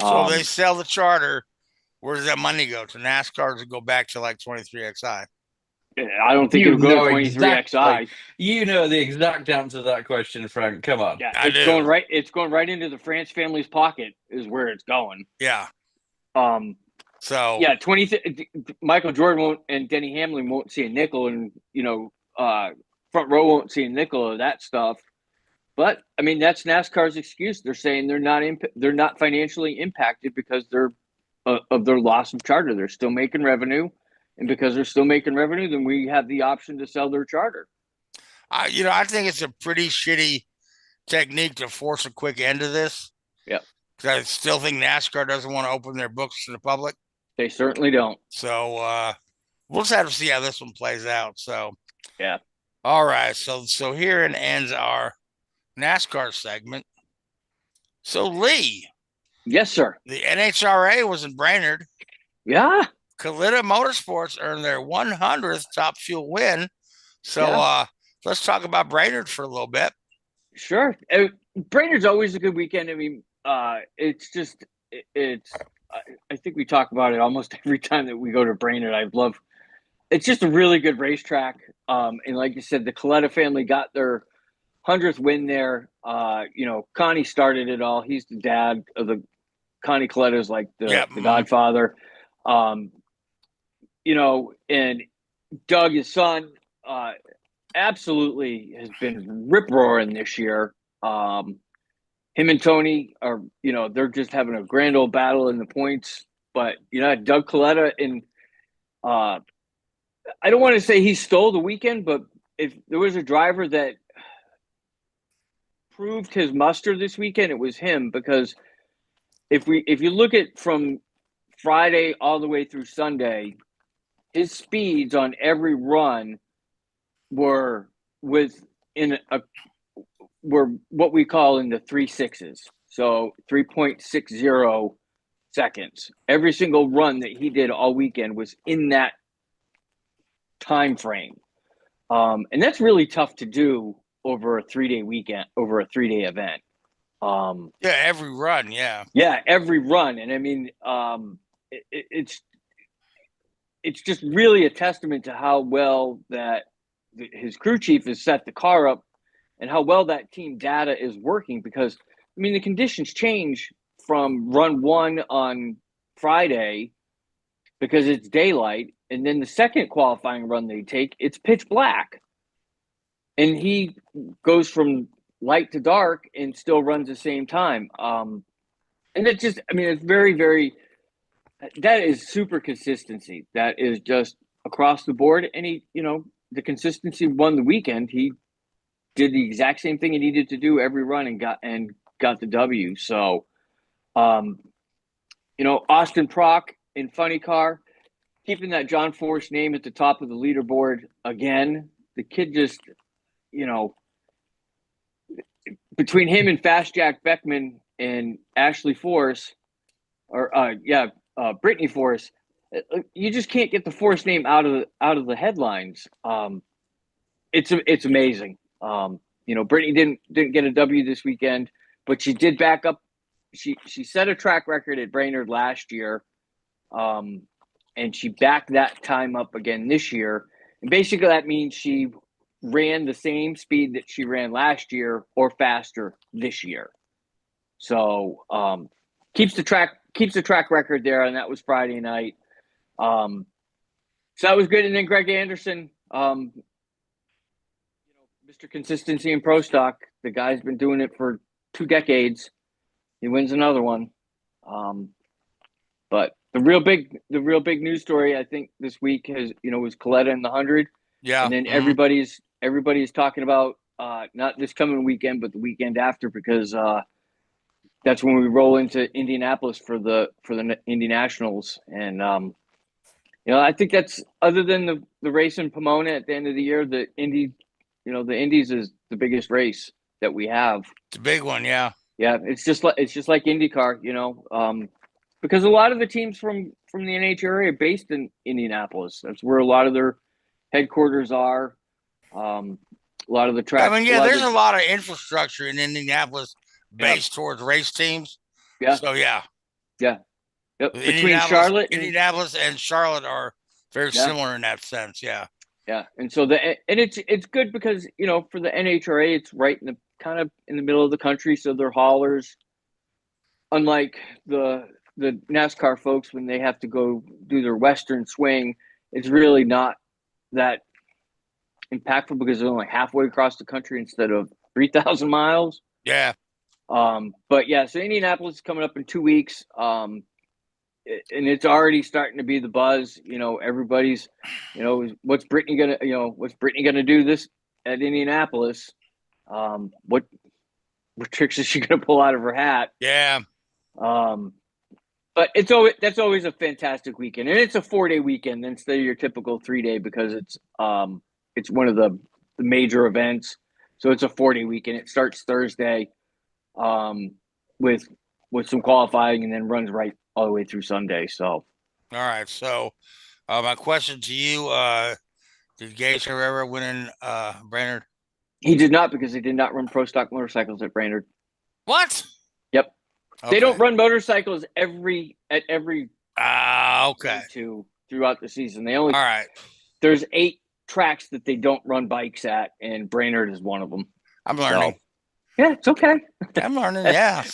So they sell the charter. Where does that money go? To NASCAR to go back to like 23XI? I don't think it'll go to 23XI. You know the exact answer to that question, Frank. Come on. Yeah, it's going right into the France family's pocket is where it's going. Yeah. So yeah, Michael Jordan won't and Denny Hamlin won't see a nickel, and front row won't see a nickel of that stuff. But I mean, that's NASCAR's excuse. They're saying they're not financially impacted because of their loss of charter. They're still making revenue. And because they're still making revenue, then we have the option to sell their charter. I think it's a pretty shitty technique to force a quick end to this. Yep. Because I still think NASCAR doesn't want to open their books to the public. They certainly don't. So we'll just have to see how this one plays out. So yeah. All right. So here ends our NASCAR segment. So Lee. Yes, sir. The NHRA was in Brainerd. Yeah. Kalitta Motorsports earned their 100th Top Fuel win. So let's talk about Brainerd for a little bit. Sure. Brainerd's always a good weekend. I mean, it's just I think we talk about it almost every time that we go to Brainerd. It's just a really good racetrack. And like you said, the Kalitta family got their 100th win there. Connie started it all. He's the dad of Connie Kalitta is like the godfather. And Doug, his son, absolutely has been rip-roaring this year. Him and Tony are, they're just having a grand old battle in the points. But, Doug Kalitta, and I don't want to say he stole the weekend, but if there was a driver that proved his muster this weekend, it was him. Because if you look at from Friday all the way through Sunday, his speeds on every run were what we call in the 3.6s, so 3.60 seconds. Every single run that he did all weekend was in that time frame, and that's really tough to do over a 3-day weekend, over a 3-day event. Every run, every run, and I mean, it's just really a testament to how well that his crew chief has set the car up and how well that team data is working. Because, I mean, the conditions change from run 1 on Friday because it's daylight, and then the second qualifying run they take, it's pitch black. And he goes from light to dark and still runs the same time. And it just, I mean, it's very, very, that is super consistency. That is just across the board. And he, the consistency won the weekend. He did the exact same thing he needed to do every run and got the W. So, Austin Prock in Funny Car, keeping that John Force name at the top of the leaderboard again. The kid just, between him and Fast Jack Beckman and Ashley Force, Brittany Force, you just can't get the Force name out of the headlines. It's amazing. Brittany didn't get a W this weekend, but she did back up. She set a track record at Brainerd last year, and she backed that time up again this year. And basically that means she ran the same speed that she ran last year or faster this year. So keeps the track record there, and that was Friday night. So that was good. And then Greg Anderson, Mr. Consistency in Pro Stock, the guy's been doing it for 2 decades. He wins another one. But the real big news story I think this week was Kalitta in the 100. Yeah. And then everybody's talking about not this coming weekend, but the weekend after, because that's when we roll into Indianapolis for the Indy Nationals. And I think that's, other than the race in Pomona at the end of the year, the Indies is the biggest race that we have. It's a big one, yeah. Yeah, it's just like INDYCAR, because a lot of the teams from the NHRA are based in Indianapolis. That's where a lot of their headquarters are. A lot of the track. I mean, there's a lot of infrastructure in Indianapolis based towards race teams. Yeah. So yeah. Yeah. Yep. Between Charlotte, Indianapolis and Charlotte are very similar in that sense. Yeah. Yeah, and so it's good because for the NHRA, it's right in the middle of the country, so they're haulers. Unlike the NASCAR folks, when they have to go do their western swing, it's really not that impactful because they're only halfway across the country instead of 3,000 miles. Yeah. But yeah, so Indianapolis is coming up in 2 weeks. And it's already starting to be the buzz. Everybody's, what's Brittany gonna do this at Indianapolis? What tricks is she gonna pull out of her hat? Yeah. But that's always a fantastic weekend, and it's a 4-day weekend instead of your typical 3-day because it's one of the major events. So it's a 4-day weekend. It starts Thursday, with some qualifying, and then runs right all the way through Sunday. So All right. So my question to you, did Gage Herrera win in Brainerd? He did not, because they did not run pro stock motorcycles at Brainerd. What? Yep. Okay. They don't run motorcycles at every okay. throughout the season. They only all right. There's 8 tracks that they don't run bikes at, and Brainerd is one of them. I'm learning. So, yeah, it's okay. I'm learning. Yeah.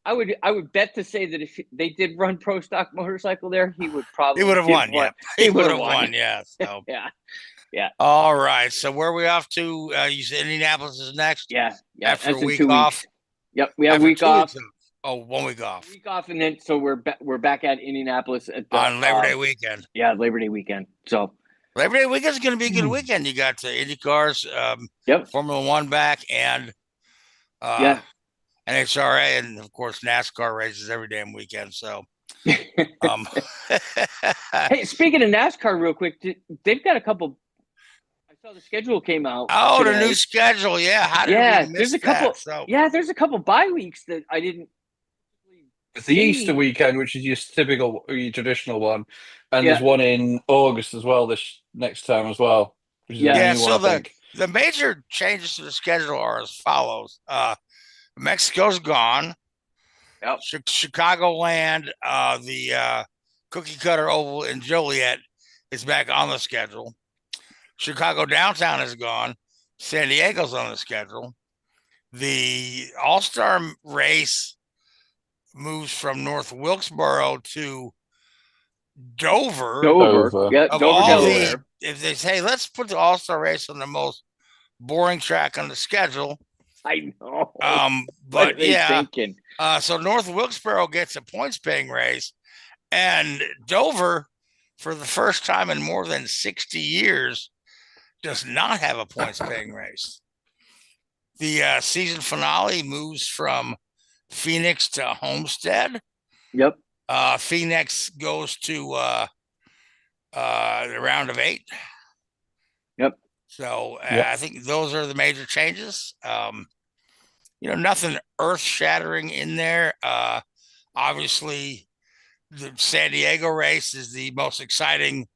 I would bet to say that if they did run pro stock motorcycle there, he would probably have won. Yeah, he would have won. Yeah. So. Yeah. All right. So where are we off to? You said Indianapolis is next. Yeah. After that's a week 2 off. weeks. Yep. We have After a week 2 off. weeks. Oh, 1 week off. Week off, and then so we're back at Indianapolis on Labor Day weekend. Yeah, Labor Day weekend. So Labor Day weekend is going to be a good weekend. You got INDYCARs, Formula One back, and NHRA, and of course NASCAR races every damn weekend. So, hey, speaking of NASCAR, real quick, they've got a couple. I saw the schedule came out. Oh, today. the new schedule, yeah. How did we miss there's a couple. that? So. Yeah, there's a couple bye weeks that I didn't. It's the Easter weekend, which is your typical, your traditional one, and there's one in August as well. This next time as well. Which is a new one, I think. The major changes to the schedule are as follows: Mexico's gone. Yep. Chicagoland, the Cookie Cutter Oval in Joliet is back on the schedule. Chicago Downtown is gone. San Diego's on the schedule. The All-Star race moves from North Wilkesboro to Dover. Yeah, Dover, Delaware. If they say, let's put the All-Star race on the most boring track on the schedule. I know. But thinking? So North Wilkesboro gets a points-paying race, and Dover, for the first time in more than 60 years, does not have a points-paying race. The season finale moves from Phoenix to Homestead. Yep. Phoenix goes to the round of 8. Yep. So I think those are the major changes. Nothing earth-shattering in there. Obviously, the San Diego race is the most exciting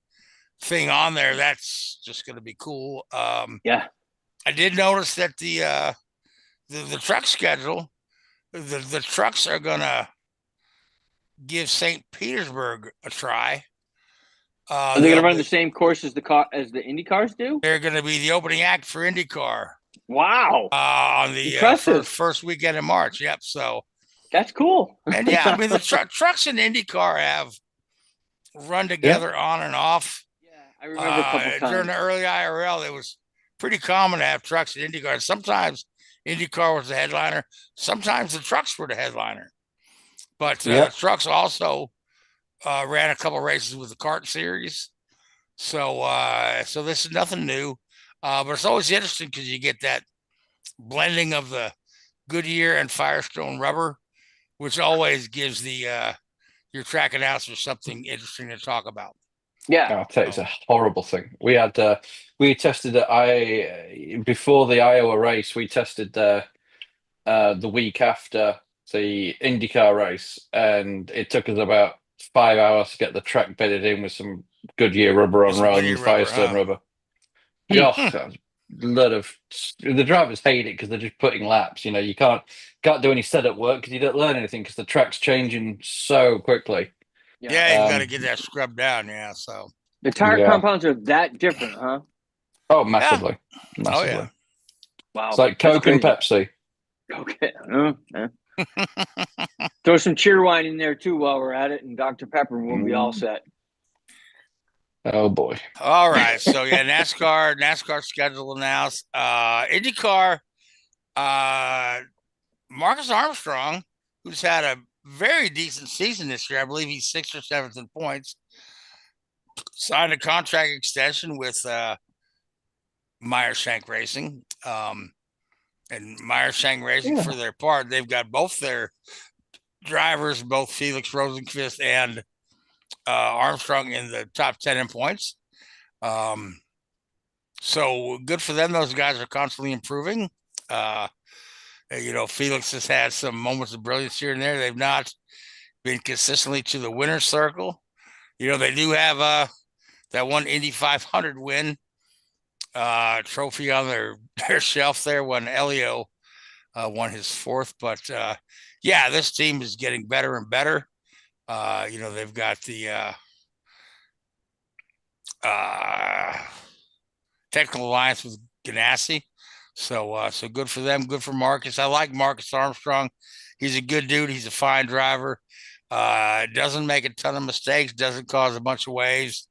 thing on there. That's just going to be cool. I did notice that the truck schedule, the trucks are going to give St. Petersburg a try. Are they going to run the same course as the IndyCars do? They're going to be the opening act for IndyCar. Wow! On the first weekend in March. Yep. So that's cool. And I mean the trucks in IndyCar have run together on and off. Yeah, I remember a couple times during the early IRL. It was pretty common to have trucks in IndyCar. Sometimes IndyCar was the headliner. Sometimes the trucks were the headliner. But trucks also ran a couple races with the kart series. So this is nothing new. But it's always interesting because you get that blending of the Goodyear and Firestone rubber, which always gives the your track announcer something interesting to talk about. Yeah, I'll tell you, it's a horrible thing. We tested it. Before the Iowa race, we tested the week after the IndyCar race, and it took us about 5 hours to get the track bedded in with some Goodyear rubber on rather than Firestone rubber. The drivers hate it because they're just putting laps. You can't do any setup work because you don't learn anything because the track's changing so quickly. Yeah, you've got to get that scrubbed down. Yeah, so the tire compounds are that different, huh? Oh, massively. Massively. Oh, yeah. Wow, it's like Coke and Pepsi. Okay. Throw some Cheerwine in there too while we're at it, and Dr. Pepper will be all set. Oh boy! All right, so NASCAR schedule announced. IndyCar, Marcus Armstrong, who's had a very decent season this year. I believe he's 6th or 7th in points. Signed a contract extension with Meyer-Shank Racing, and Meyer-Shank Racing for their part, they've got both their drivers, both Felix Rosenqvist and Armstrong, in the top 10 in points. So good for them. Those guys are constantly improving. Felix has had some moments of brilliance here and there. They've not been consistently to the winner's circle. You know, they do have that one Indy 500 win trophy on their shelf there when Elio won his 4th. But yeah, this team is getting better and better. You know, they've got the technical alliance with Ganassi. So good for them. Good for Marcus. I like Marcus Armstrong. He's a good dude. He's a fine driver. Doesn't make a ton of mistakes. Doesn't cause a bunch of waves.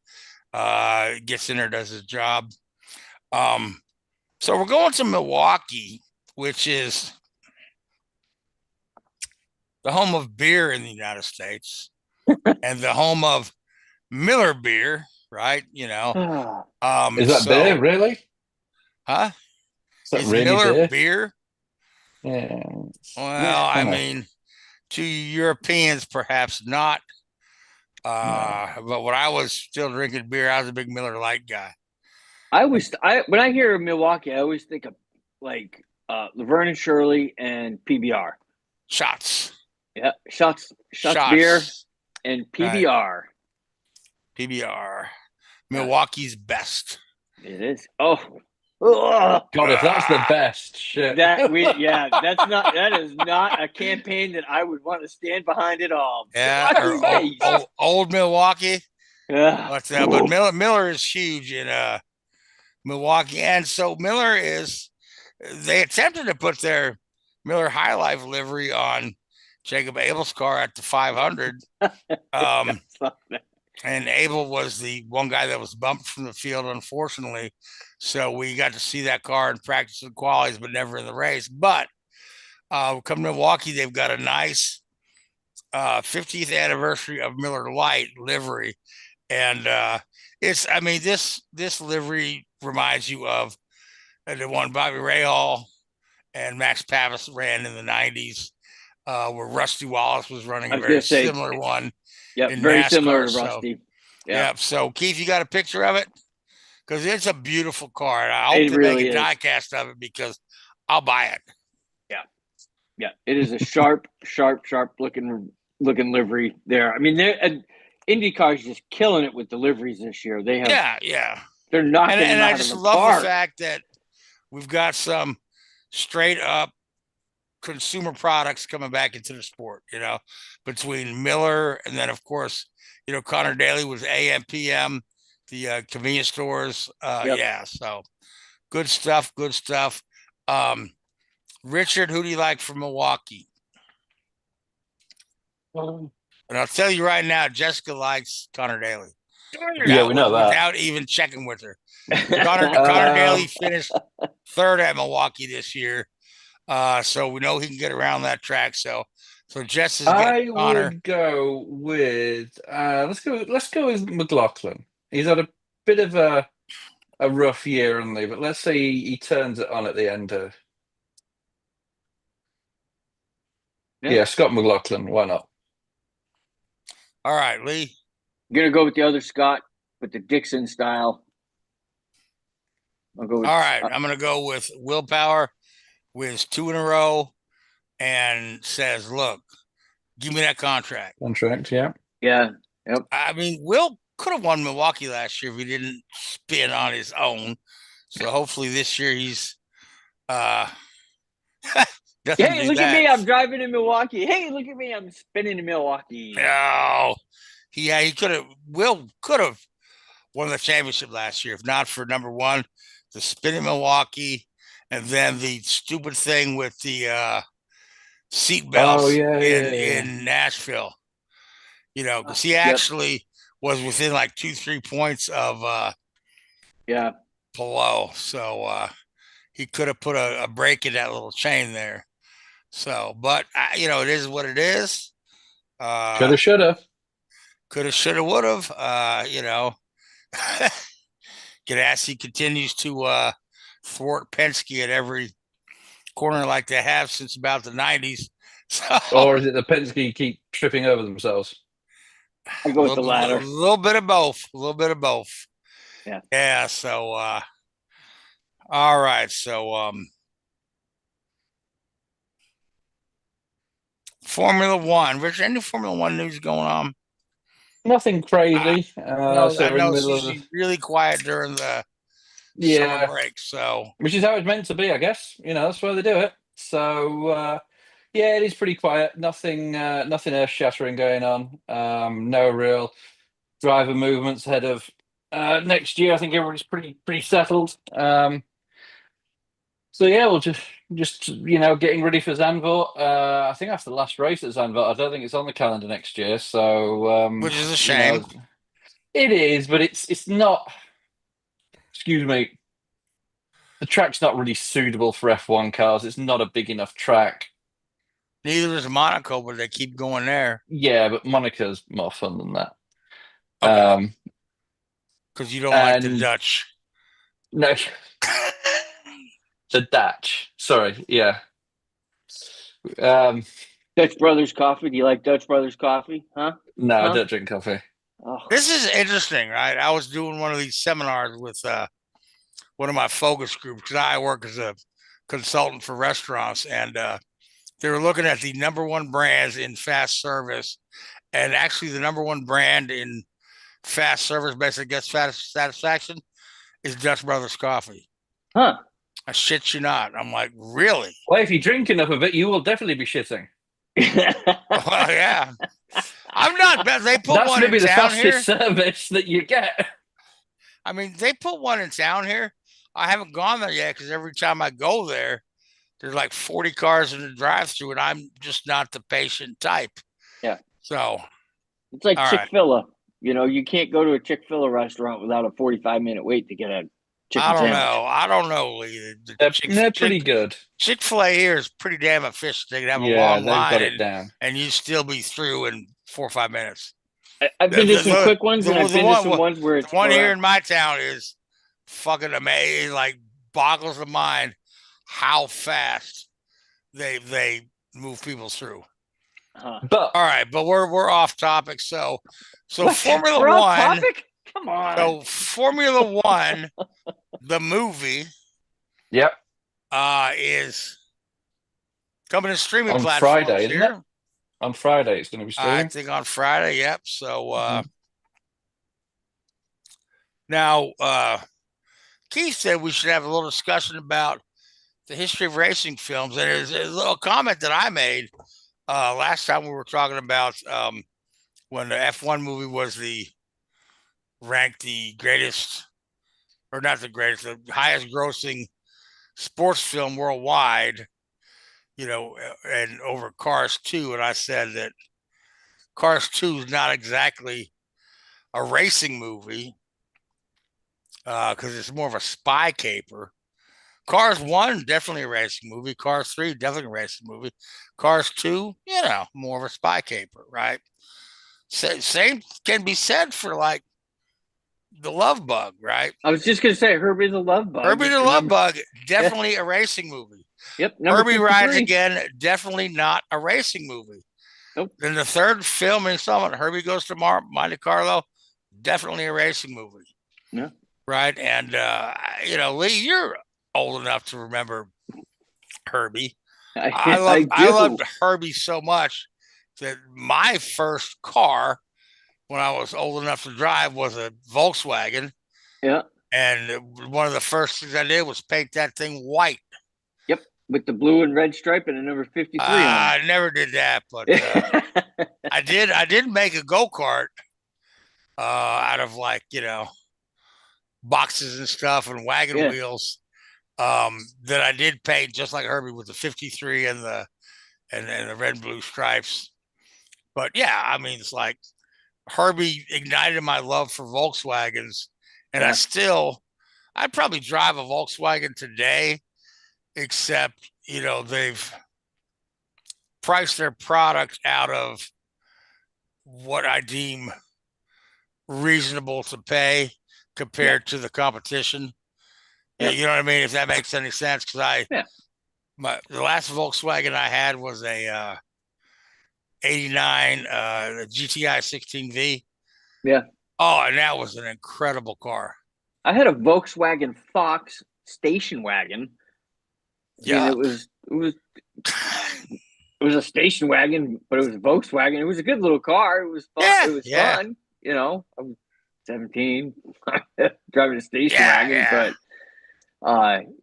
Gets in there, does his job. So we're going to Milwaukee, which is the home of beer in the United States and the home of Miller beer, right? You know, is that beer really? Huh? Is that Is really Miller beer? beer? Yeah. Well, I mean, to Europeans, perhaps not. But when I was still drinking beer, I was a big Miller Lite guy. When I hear Milwaukee, I always think of like Laverne and Shirley and PBR. Shots. Yeah, shots beer and PBR. Right. PBR. Milwaukee's best. It is. Oh. God, if that's the best shit. That is not a campaign that I would want to stand behind at all. Yeah, old Milwaukee. Yeah. But Miller is huge in Milwaukee, and so they attempted to put their Miller High Life livery on Jacob Abel's car at the 500. And Abel was the one guy that was bumped from the field, unfortunately. So we got to see that car in practice and qualities, but never in the race. But come to Milwaukee, they've got a nice 50th anniversary of Miller Lite livery. And this livery reminds you of the one Bobby Rahal and Max Pappas ran in the 90s, where Rusty Wallace was running a very similar one. Yeah, very NASCAR, similar to Rusty. Yeah. So Keith, you got a picture of it? Because it's a beautiful car. And I hope they make a diecast of it because I'll buy it. Yeah. It is a sharp looking livery there. I mean, IndyCar is just killing it with the liveries this year. They have They're knocking them out I just of the love park. the fact that we've got some straight up consumer products coming back into the sport, you know, between Miller and then of course, you know, Connor Daly was AM PM, the convenience stores. So good stuff. Richard, who do you like from Milwaukee? And I'll tell you right now, Jessica likes Connor Daly. Yeah, we know that. Without even checking with her. Connor Daly finished 3rd at Milwaukee this year. So we know he can get around that track. So Jess is getting Connor. I would go with let's go with McLaughlin. He's had a bit of a rough year only, but let's say he turns it on at the end of Scott McLaughlin. Why not? All right, Lee. I'm gonna go with the other Scott with the Dixon style. I'll go with I'm gonna go with Willpower. Wins 2 in a row and says, look, give me that contract. Yeah. Yep. I mean, Will could have won Milwaukee last year if he didn't spin on his own. So hopefully this year he's hey, look at me, I'm driving in Milwaukee. Hey, look at me, I'm spinning in Milwaukee. No. Will could have won the championship last year if not for number one, the spin in Milwaukee. And then the stupid thing with the seat belts in Nashville, you know, because he actually was within like 2-3 points of Palou. So he could have put a break in that little chain there. So, but, you know, it is what it is. Could have, should have. Could have, should have, would have. You know, Ganassi continues to thwart Penske at every corner like they have since about the 90s. So, or is it the Penske keep tripping over themselves? I go with the latter. A little bit of both. Yeah. Yeah. So, all right. So, Formula One. Rich, any Formula One news going on? Nothing crazy. No, So I we're in know the it's middle of usually really quiet during the yeah, summer break. So, which is how it's meant to be, I guess. That's why they do it. So yeah, it is pretty quiet. Nothing earth shattering going on. No real driver movements ahead of next year. I think everybody's pretty settled. So yeah, we'll just getting ready for Zandvoort. I think that's the last race at Zandvoort. I don't think it's on the calendar next year. So which is a shame. It is, but it's not. Excuse me. The track's not really suitable for F1 cars. It's not a big enough track. Neither is Monaco, but they keep going there. Yeah, but Monaco's more fun than that. Okay. Because you don't like the Dutch. No. The Dutch. Sorry, yeah. Dutch Brothers Coffee. Do you like Dutch Brothers Coffee? Huh? No, I don't drink coffee. Oh. This is interesting, right? I was doing one of these seminars with one of my focus groups because I work as a consultant for restaurants, and they were looking at the number one brands in fast service, and actually the number one brand in fast service, basically guest satisfaction, is Dutch Brothers Coffee. Huh. I shit you not. I'm like, really? Well, if you drink enough of it, you will definitely be shitting. Well, yeah. I'm not. They put That's one maybe in the town fastest here. service that you get. I mean, they put one in town here. I haven't gone there yet because every time I go there, there's like 40 cars in the drive-thru, and I'm just not the patient type. Yeah. So it's like all Chick-fil-A. Right. You can't go to a Chick-fil-A restaurant without a 45-minute wait to get a chicken sandwich. I don't know, Lee. They're pretty good. Chick-fil-A here is pretty damn efficient. They can have a long they've line got it down. and you still be through in 4 or 5 minutes. I've been to some quick ones, and I've been to some ones where it's the one here in my town is fucking amazing. Like, boggles the mind how fast they move people through. But all right, but we're off topic. So what? Formula we're One. Off topic? Come on. So Formula One, the movie, yep, is coming to streaming on platforms Friday, here. isn't it? On Friday, it's going to be streaming. I think on Friday. Yep. So now Keith said we should have a little discussion about the history of racing films, and there's a little comment that I made last time we were talking about when the F1 movie was ranked the greatest, or not the greatest, the highest grossing sports film worldwide, and over Cars 2. And I said that Cars 2 is not exactly a racing movie because it's more of a spy caper. Cars 1, definitely a racing movie. Cars 3, definitely a racing movie. Cars 2, more of a spy caper, right? Same can be said for like the Love Bug, right? I was just going to say Herbie the Love Bug. Herbie the Love Bug, definitely a racing movie. Yep. Herbie Rides Again, definitely not a racing movie. Nope. Then the third film installment, Herbie Goes to Monte Carlo, definitely a racing movie. Yeah. Right. And, Lee, you're old enough to remember Herbie. I loved Herbie so much that my first car when I was old enough to drive was a Volkswagen. Yeah. And one of the first things I did was paint that thing white. Yep. With the blue and red stripe and a number 53 on it. I never did that, but I did make a go-kart out of boxes and stuff and wagon wheels that I did paint just like Herbie with the 53 and the red and blue stripes. But yeah, I mean, it's like Herbie ignited my love for Volkswagens, and I'd probably drive a Volkswagen today, except they've priced their product out of what I deem reasonable to pay compared to the competition. Yeah. You know what I mean? If that makes any sense, because the last Volkswagen I had was a 89 GTI 16V. Yeah. Oh, and that was an incredible car. I had a Volkswagen Fox station wagon. Yeah. It was it was a station wagon, but it was a Volkswagen. It was a good little car. It was fun. Yeah, It was yeah. fun. You know, I'm 17, driving a station wagon, but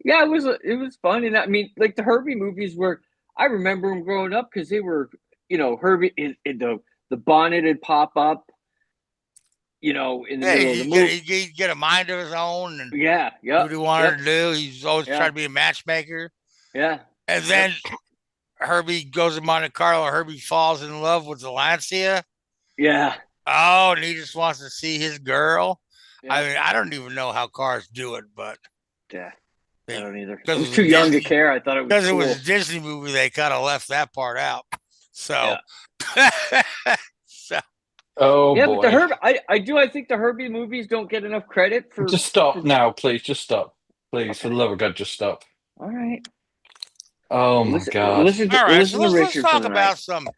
yeah, it was fun. And I mean, like the Herbie movies were, I remember them growing up because they were, you know, Herbie the bonnet would pop up, you know, in the middle of the movie. He'd get a mind of his own, and do what he wanted to do. He's always trying to be a matchmaker. Yeah, and then Herbie goes to Monte Carlo. Herbie falls in love with the Lancia. Yeah. Oh, and he just wants to see his girl. Yeah. I mean, I don't even know how cars do it, but yeah, I don't either. I was too young to care. I thought it was because cool. It was a Disney movie. They kind of left that part out. So, oh yeah, boy. but I think the Herbie movies don't get enough credit for. Just stop now, please. Just stop, please. For the love of God, just stop. All right. Oh my God! All right, so let's talk about some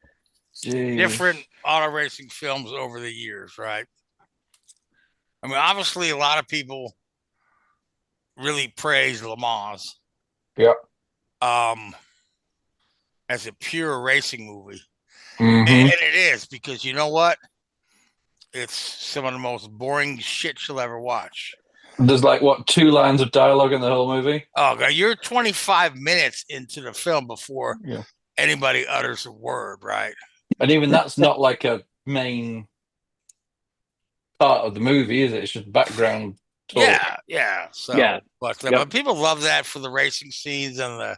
different auto racing films over the years, right? I mean, obviously, a lot of people really praise Le Mans. Yeah. As a pure racing movie, mm-hmm. and it is, because you know what? It's some of the most boring shit you'll ever watch. There's like, what, 2 lines of dialogue in the whole movie? Oh, God, you're 25 minutes into the film before anybody utters a word, right? And even that's not like a main part of the movie, is it? It's just background talk. Yeah. So, but people love that for the racing scenes and the,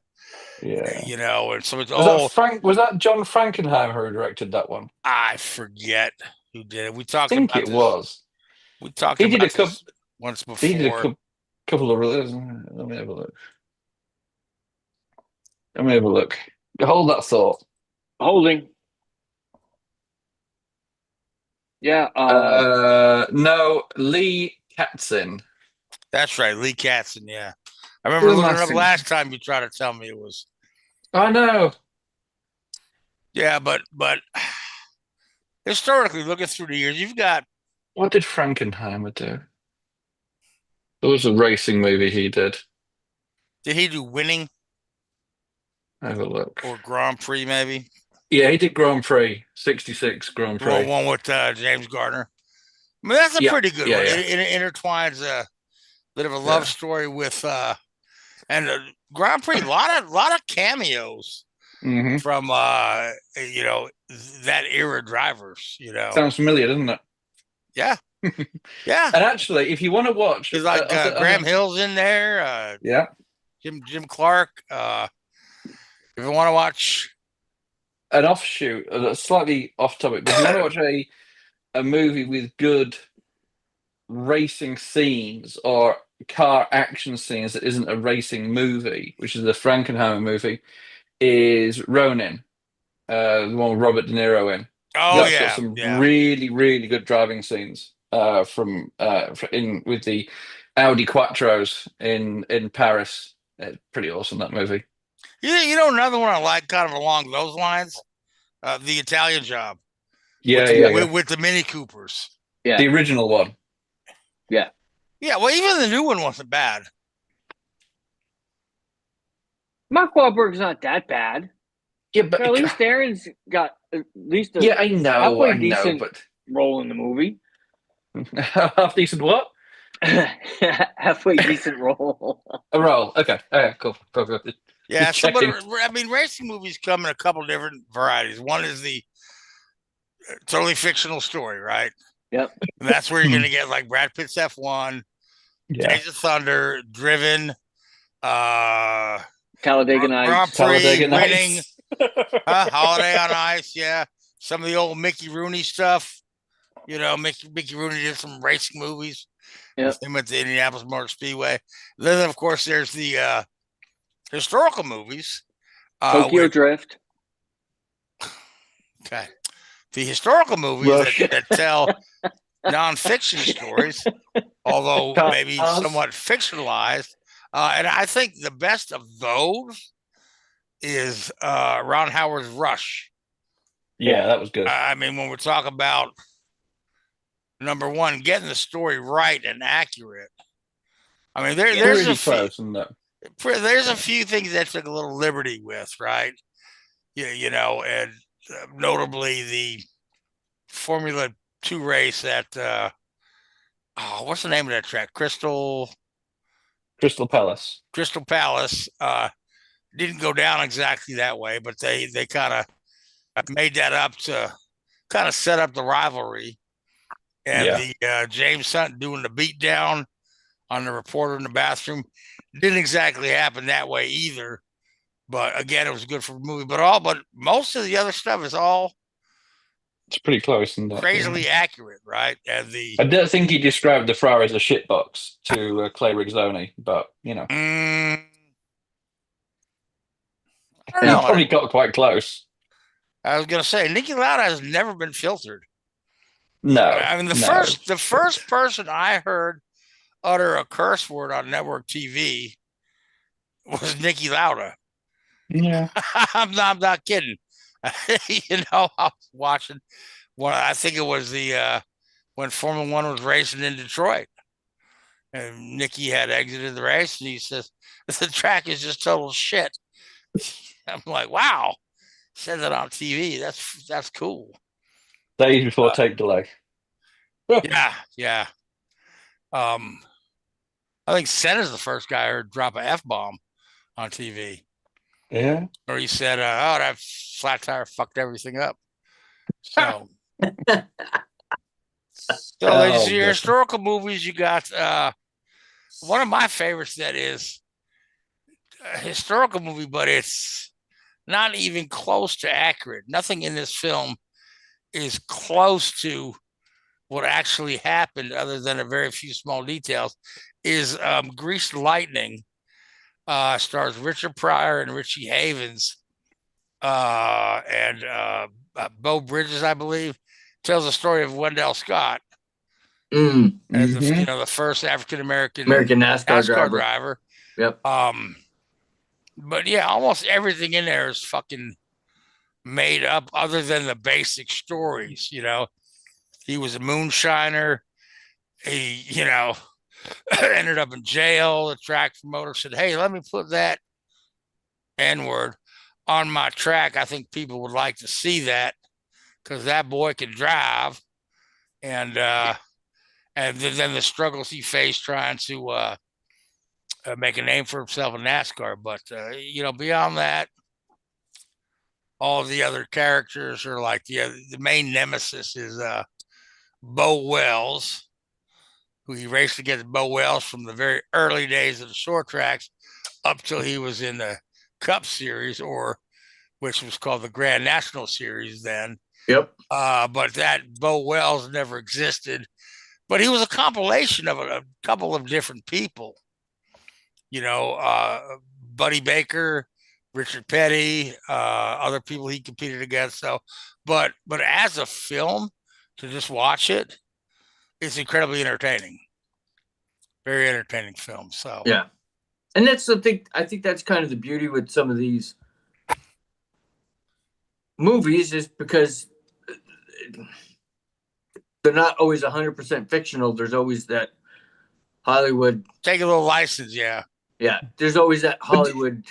you know, and so it's was that John Frankenheimer who directed that one? I forget who did it. We talked. I think about it this. Was. We talked. He did about a couple this once before. He did a couple of. Let me have a look. Hold that thought. Holding. Yeah. No, Lee Katzin. That's right, Lee Katzin. Yeah, I remember looking it up last time. You tried to tell me it was. I know. Yeah, but historically, looking through the years, you've got. What did Frankenheimer do? There was a racing movie he did. Did he do Winning? Have a look. Or Grand Prix, maybe? Yeah, he did Grand Prix, 66 Grand Prix. One with James Garner. I mean, that's a pretty good one. It intertwines a bit of a love story with and Grand Prix, a lot of cameos from you know, that era drivers, you know. Sounds familiar, doesn't it? Yeah. Yeah. And actually, if you want to watch, it's like Graham Hill's in there. Jim Clark. If you want to watch an offshoot, slightly off topic, but if you want to watch a movie with good racing scenes or car action scenes that isn't a racing movie, which is the Frankenheimer movie, is Ronin, the one with Robert De Niro in. Oh, That's got some really, really good driving scenes with the Audi Quattros in Paris. It's pretty awesome, that movie. You know, another one I like, kind of along those lines, The Italian Job. With the Mini Coopers. Yeah, the original one. Yeah. Yeah, well, even the new one wasn't bad. Mark Wahlberg's not that bad. Yeah, but Charlize Theron's got at least a decent role in the movie. Half decent what? Halfway decent role. A role. Okay. Cool. Yeah, I mean, racing movies come in a couple of different varieties. One is the totally fictional story, right? Yep. And that's where you're going to get like Brad Pitt's F1, Days of Thunder, Driven, Talladega Nights, Grand Prix, Winning, Holiday on Ice, some of the old Mickey Rooney stuff. You know, Mickey Rooney did some racing movies. Yep. Him at the Indianapolis Motor Speedway. Then, of course, there's the historical movies. Tokyo Drift. Okay. The historical movies that tell nonfiction stories, although maybe somewhat fictionalized. And I think the best of those is Ron Howard's Rush. Yeah, that was good. I mean, when we're talking about, number one, getting the story right and accurate. I mean, there's a few things that took a little liberty with, right? you know, and notably the Formula 2 race at what's the name of that track? Crystal Palace. Crystal Palace. Didn't go down exactly that way, but they kind of made that up to kind of set up the rivalry. And the James Hunt doing the beatdown on the reporter in the bathroom didn't exactly happen that way either. But again, it was good for the movie. But most of the other stuff is all it's pretty close and crazily accurate, right? And I don't think he described the Ferrari as a shitbox to Clay Rigsoni, but you know, he probably got quite close. I was gonna say Niki Lauda has never been filtered. No, I mean the first person I heard utter a curse word on network TV was Niki Lauda. Yeah, I'm not kidding. You know, I was watching I think it was the when Formula One was racing in Detroit, and Nicky had exited the race, and he says the track is just total shit. I'm like, wow, said that on TV. That's cool. Days before tape delay. Yeah. I think Senna's the first guy I heard drop a F-bomb on TV. Yeah. Or he said, oh, that flat tire fucked everything up. So, your historical movies, you got one of my favorites that is a historical movie, but it's not even close to accurate. Nothing in this film is close to what actually happened other than a very few small details, is Greased Lightning. Stars Richard Pryor and Richie Havens, and Bo Bridges, I believe, tells the story of Wendell Scott as the first African American NASCAR driver. Yep. But yeah, almost everything in there is fucking made up, other than the basic stories. You know, he was a moonshiner. He, ended up in jail. The track promoter said, hey, let me put that N-word on my track. I think people would like to see that because that boy can drive. And then the struggles he faced trying to make a name for himself in NASCAR. But, beyond that, all of the other characters are like the main nemesis is Bo Wells, who he raced against Bo Wells from the very early days of the short tracks up till he was in the Cup Series, which was called the Grand National Series then. Yep. But that Bo Wells never existed. But he was a compilation of a couple of different people. Buddy Baker, Richard Petty, other people he competed against. So, but as a film, to just watch it, it's incredibly entertaining. Very entertaining film. So yeah, and that's the thing. I think that's kind of the beauty with some of these movies, is because they're not always 100% fictional. There's always that Hollywood. Take a little license, yeah. Yeah, there's always that Hollywood.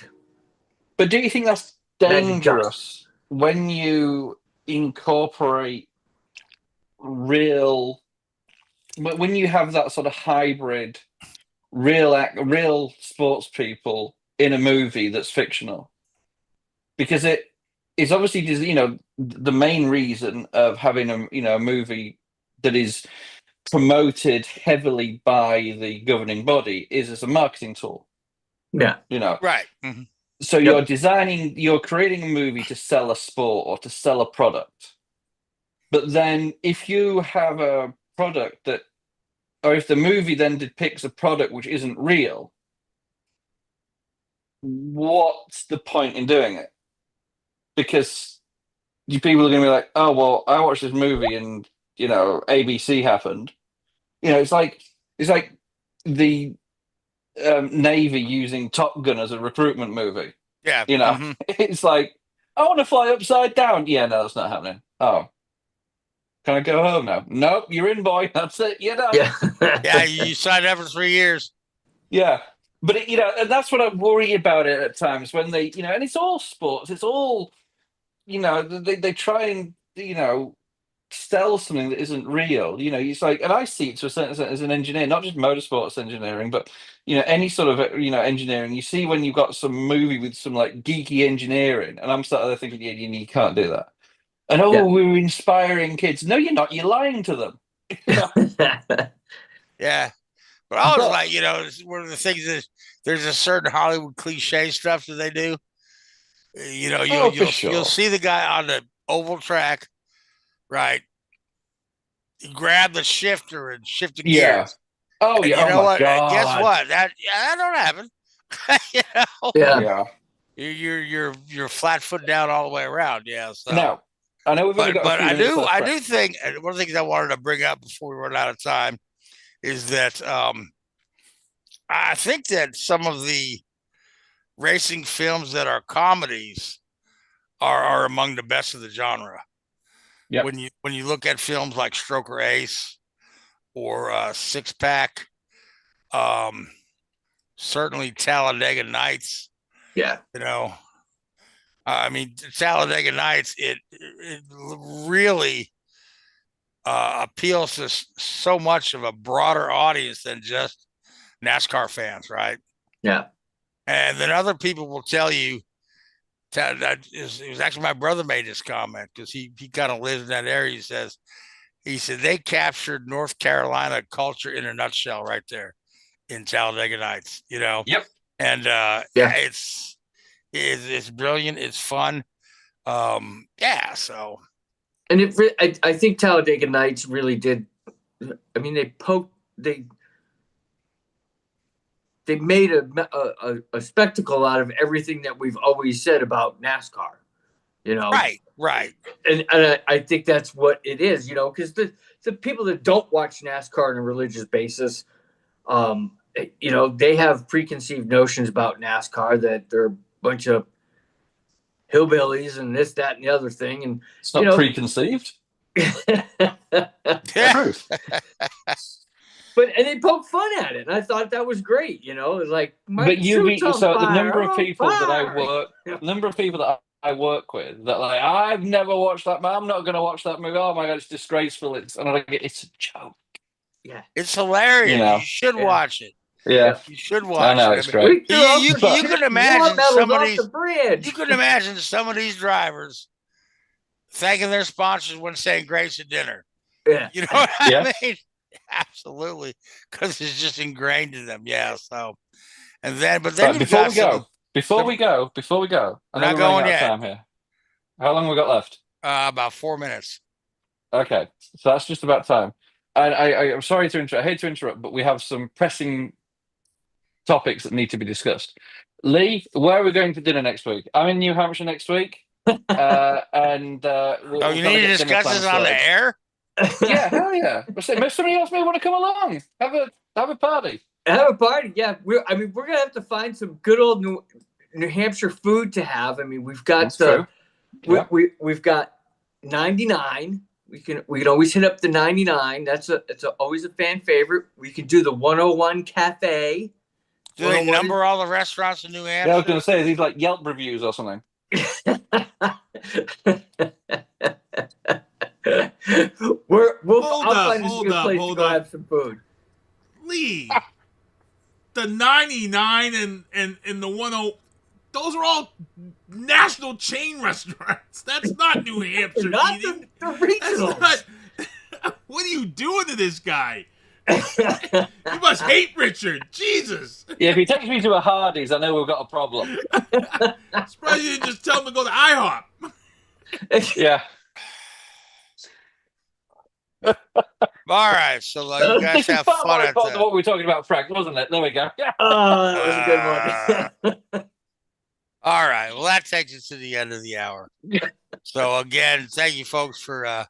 But do you think that's dangerous when you incorporate when you have that sort of hybrid, real sports people in a movie that's fictional? Because it is obviously, the main reason of having a movie that is promoted heavily by the governing body is as a marketing tool. Yeah. Right. Mm-hmm. So you're creating a movie to sell a sport or to sell a product. But then if you have a product or if the movie then depicts a product which isn't real, what's the point in doing it? Because people are going to be like, oh, well, I watched this movie and, ABC happened. It's like the Navy using Top Gun as a recruitment movie. Yeah. It's like, I want to fly upside down. Yeah, no, that's not happening. Oh. Can I go home now? Nope, you're in, boy. That's it. You're done. Yeah, you signed up for 3 years. Yeah. But, and that's what I worry about it at times when they, and it's all sports. It's all they try and sell something that isn't real. It's like, and I see it to a certain extent as an engineer, not just motorsports engineering, but any sort of engineering. You see when you've got some movie with some like geeky engineering, and I'm sat there thinking, yeah, you can't do that. And we're inspiring kids. No, you're not. You're lying to them. Yeah. But I was like, it's one of the things is there's a certain Hollywood cliche stuff that they do. You'll see the guy on the oval track, right? You grab the shifter and shift the gears. Oh, and yeah. You know what? Guess what? That don't happen. Yeah. You're flat foot down all the way around. Yeah. So. Now, I know we've only got a few minutes left, I do think, and one of the things I wanted to bring up before we run out of time is that I think that some of the racing films that are comedies are among the best of the genre. Yeah. When you look at films like Stroker Ace or Six Pack, certainly Talladega Nights. Yeah. I mean, Talladega Nights, it really appeals to so much of a broader audience than just NASCAR fans, right? Yeah. And then other people will tell you that it was actually my brother made this comment because he kind of lives in that area. He said they captured North Carolina culture in a nutshell right there in Talladega Nights, Yep. And it's brilliant. It's fun. So. And I think Talladega Nights really did. I mean, they made a spectacle out of everything that we've always said about NASCAR, Right. And I think that's what it is, because the people that don't watch NASCAR on a religious basis, they have preconceived notions about NASCAR that they're a bunch of hillbillies and this, that, and the other thing. And it's not preconceived. Truth. And they poke fun at it. And I thought that was great. It's like, the number of people that I work with that like, I've never watched that, I'm not going to watch that movie. Oh my God, it's disgraceful. It's a joke. Yeah. It's hilarious. You should watch it. Yeah. You should watch I know, it. it's great. You can imagine some of these drivers thanking their sponsors when saying grace at dinner. Yeah. You know what I mean? Absolutely. Because it's just ingrained in them. Yeah. So, before we go, we're not going yet. Time here. How long have we got left? About 4 minutes. Okay. So that's just about time. And I'm sorry to interrupt. I hate to interrupt, but we have some pressing topics that need to be discussed. Lee, where are we going to dinner next week? I'm in New Hampshire next week. You need to discuss this on the air? Yeah, hell yeah. Somebody else may want to come along. Have a party. Have a party, yeah. We're gonna have to find some good old New Hampshire food to have. I mean, we've got we've got 99. We can always hit up the 99. It's always a fan favorite. We can do the 101 Cafe. Do they number all the restaurants in New Hampshire? Yeah, I was going to say these like Yelp reviews or something. I'll find a good place to go have some food. Lee, the 99 and the 10, those are all national chain restaurants. That's not New Hampshire eating. The regionals. What are you doing to this guy? You must hate Richard. Jesus. Yeah, if he takes me to a Hardee's, I know we've got a problem. Surprised you didn't just tell him to go to IHOP. Yeah. All right, so you guys have fun at that. What we were talking about, Frank, wasn't it? There we go. Oh, that was a good one. All right, well, that takes us to the end of the hour. So again, thank you folks for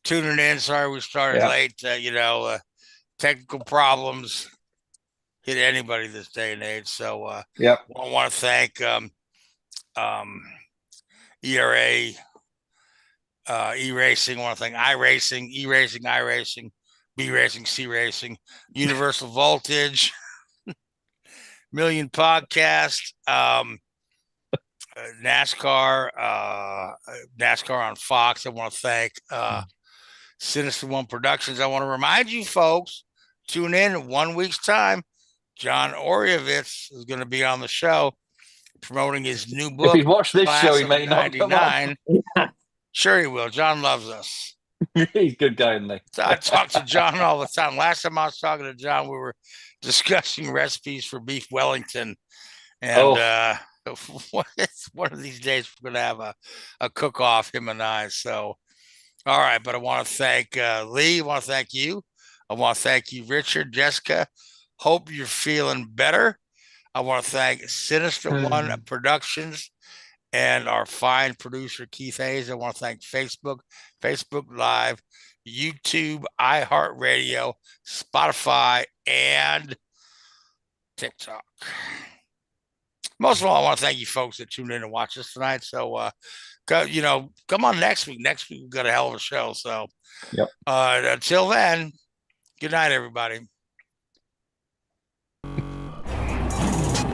tuning in. Sorry we started late. Technical problems hit anybody this day and age. So I want to thank ERA, eRacing. I want to thank iRacing, iRacing, B-Racing, C-Racing, Universal Voltage, Million Podcast, NASCAR on Fox. I want to thank Sinister One Productions. I want to remind you folks, tune in 1 week's time. John Oreovicz is going to be on the show promoting his new book. If he watched this show, he may not come on. Sure he will. John loves us. He's a good guy, isn't he? I talk to John all the time. Last time I was talking to John, we were discussing recipes for beef Wellington. And one of these days we're going to have a cook-off, him and I. So, all right. But I want to thank Lee. I want to thank you. I want to thank you, Richard, Jessica. Hope you're feeling better. I want to thank Sinister One Productions and our fine producer, Keith Hayes. I want to thank Facebook Live, YouTube, iHeartRadio, Spotify, and TikTok. Most of all, I want to thank you folks that tuned in and watched us tonight. So, come on next week. Next week, we've got a hell of a show. So, until then, good night, everybody.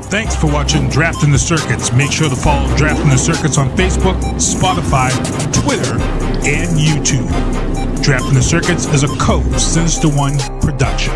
Thanks for watching Drafting the Circuits. Make sure to follow Drafting the Circuits on Facebook, Spotify, Twitter, and YouTube. Drafting the Circuits is a Sinister One production.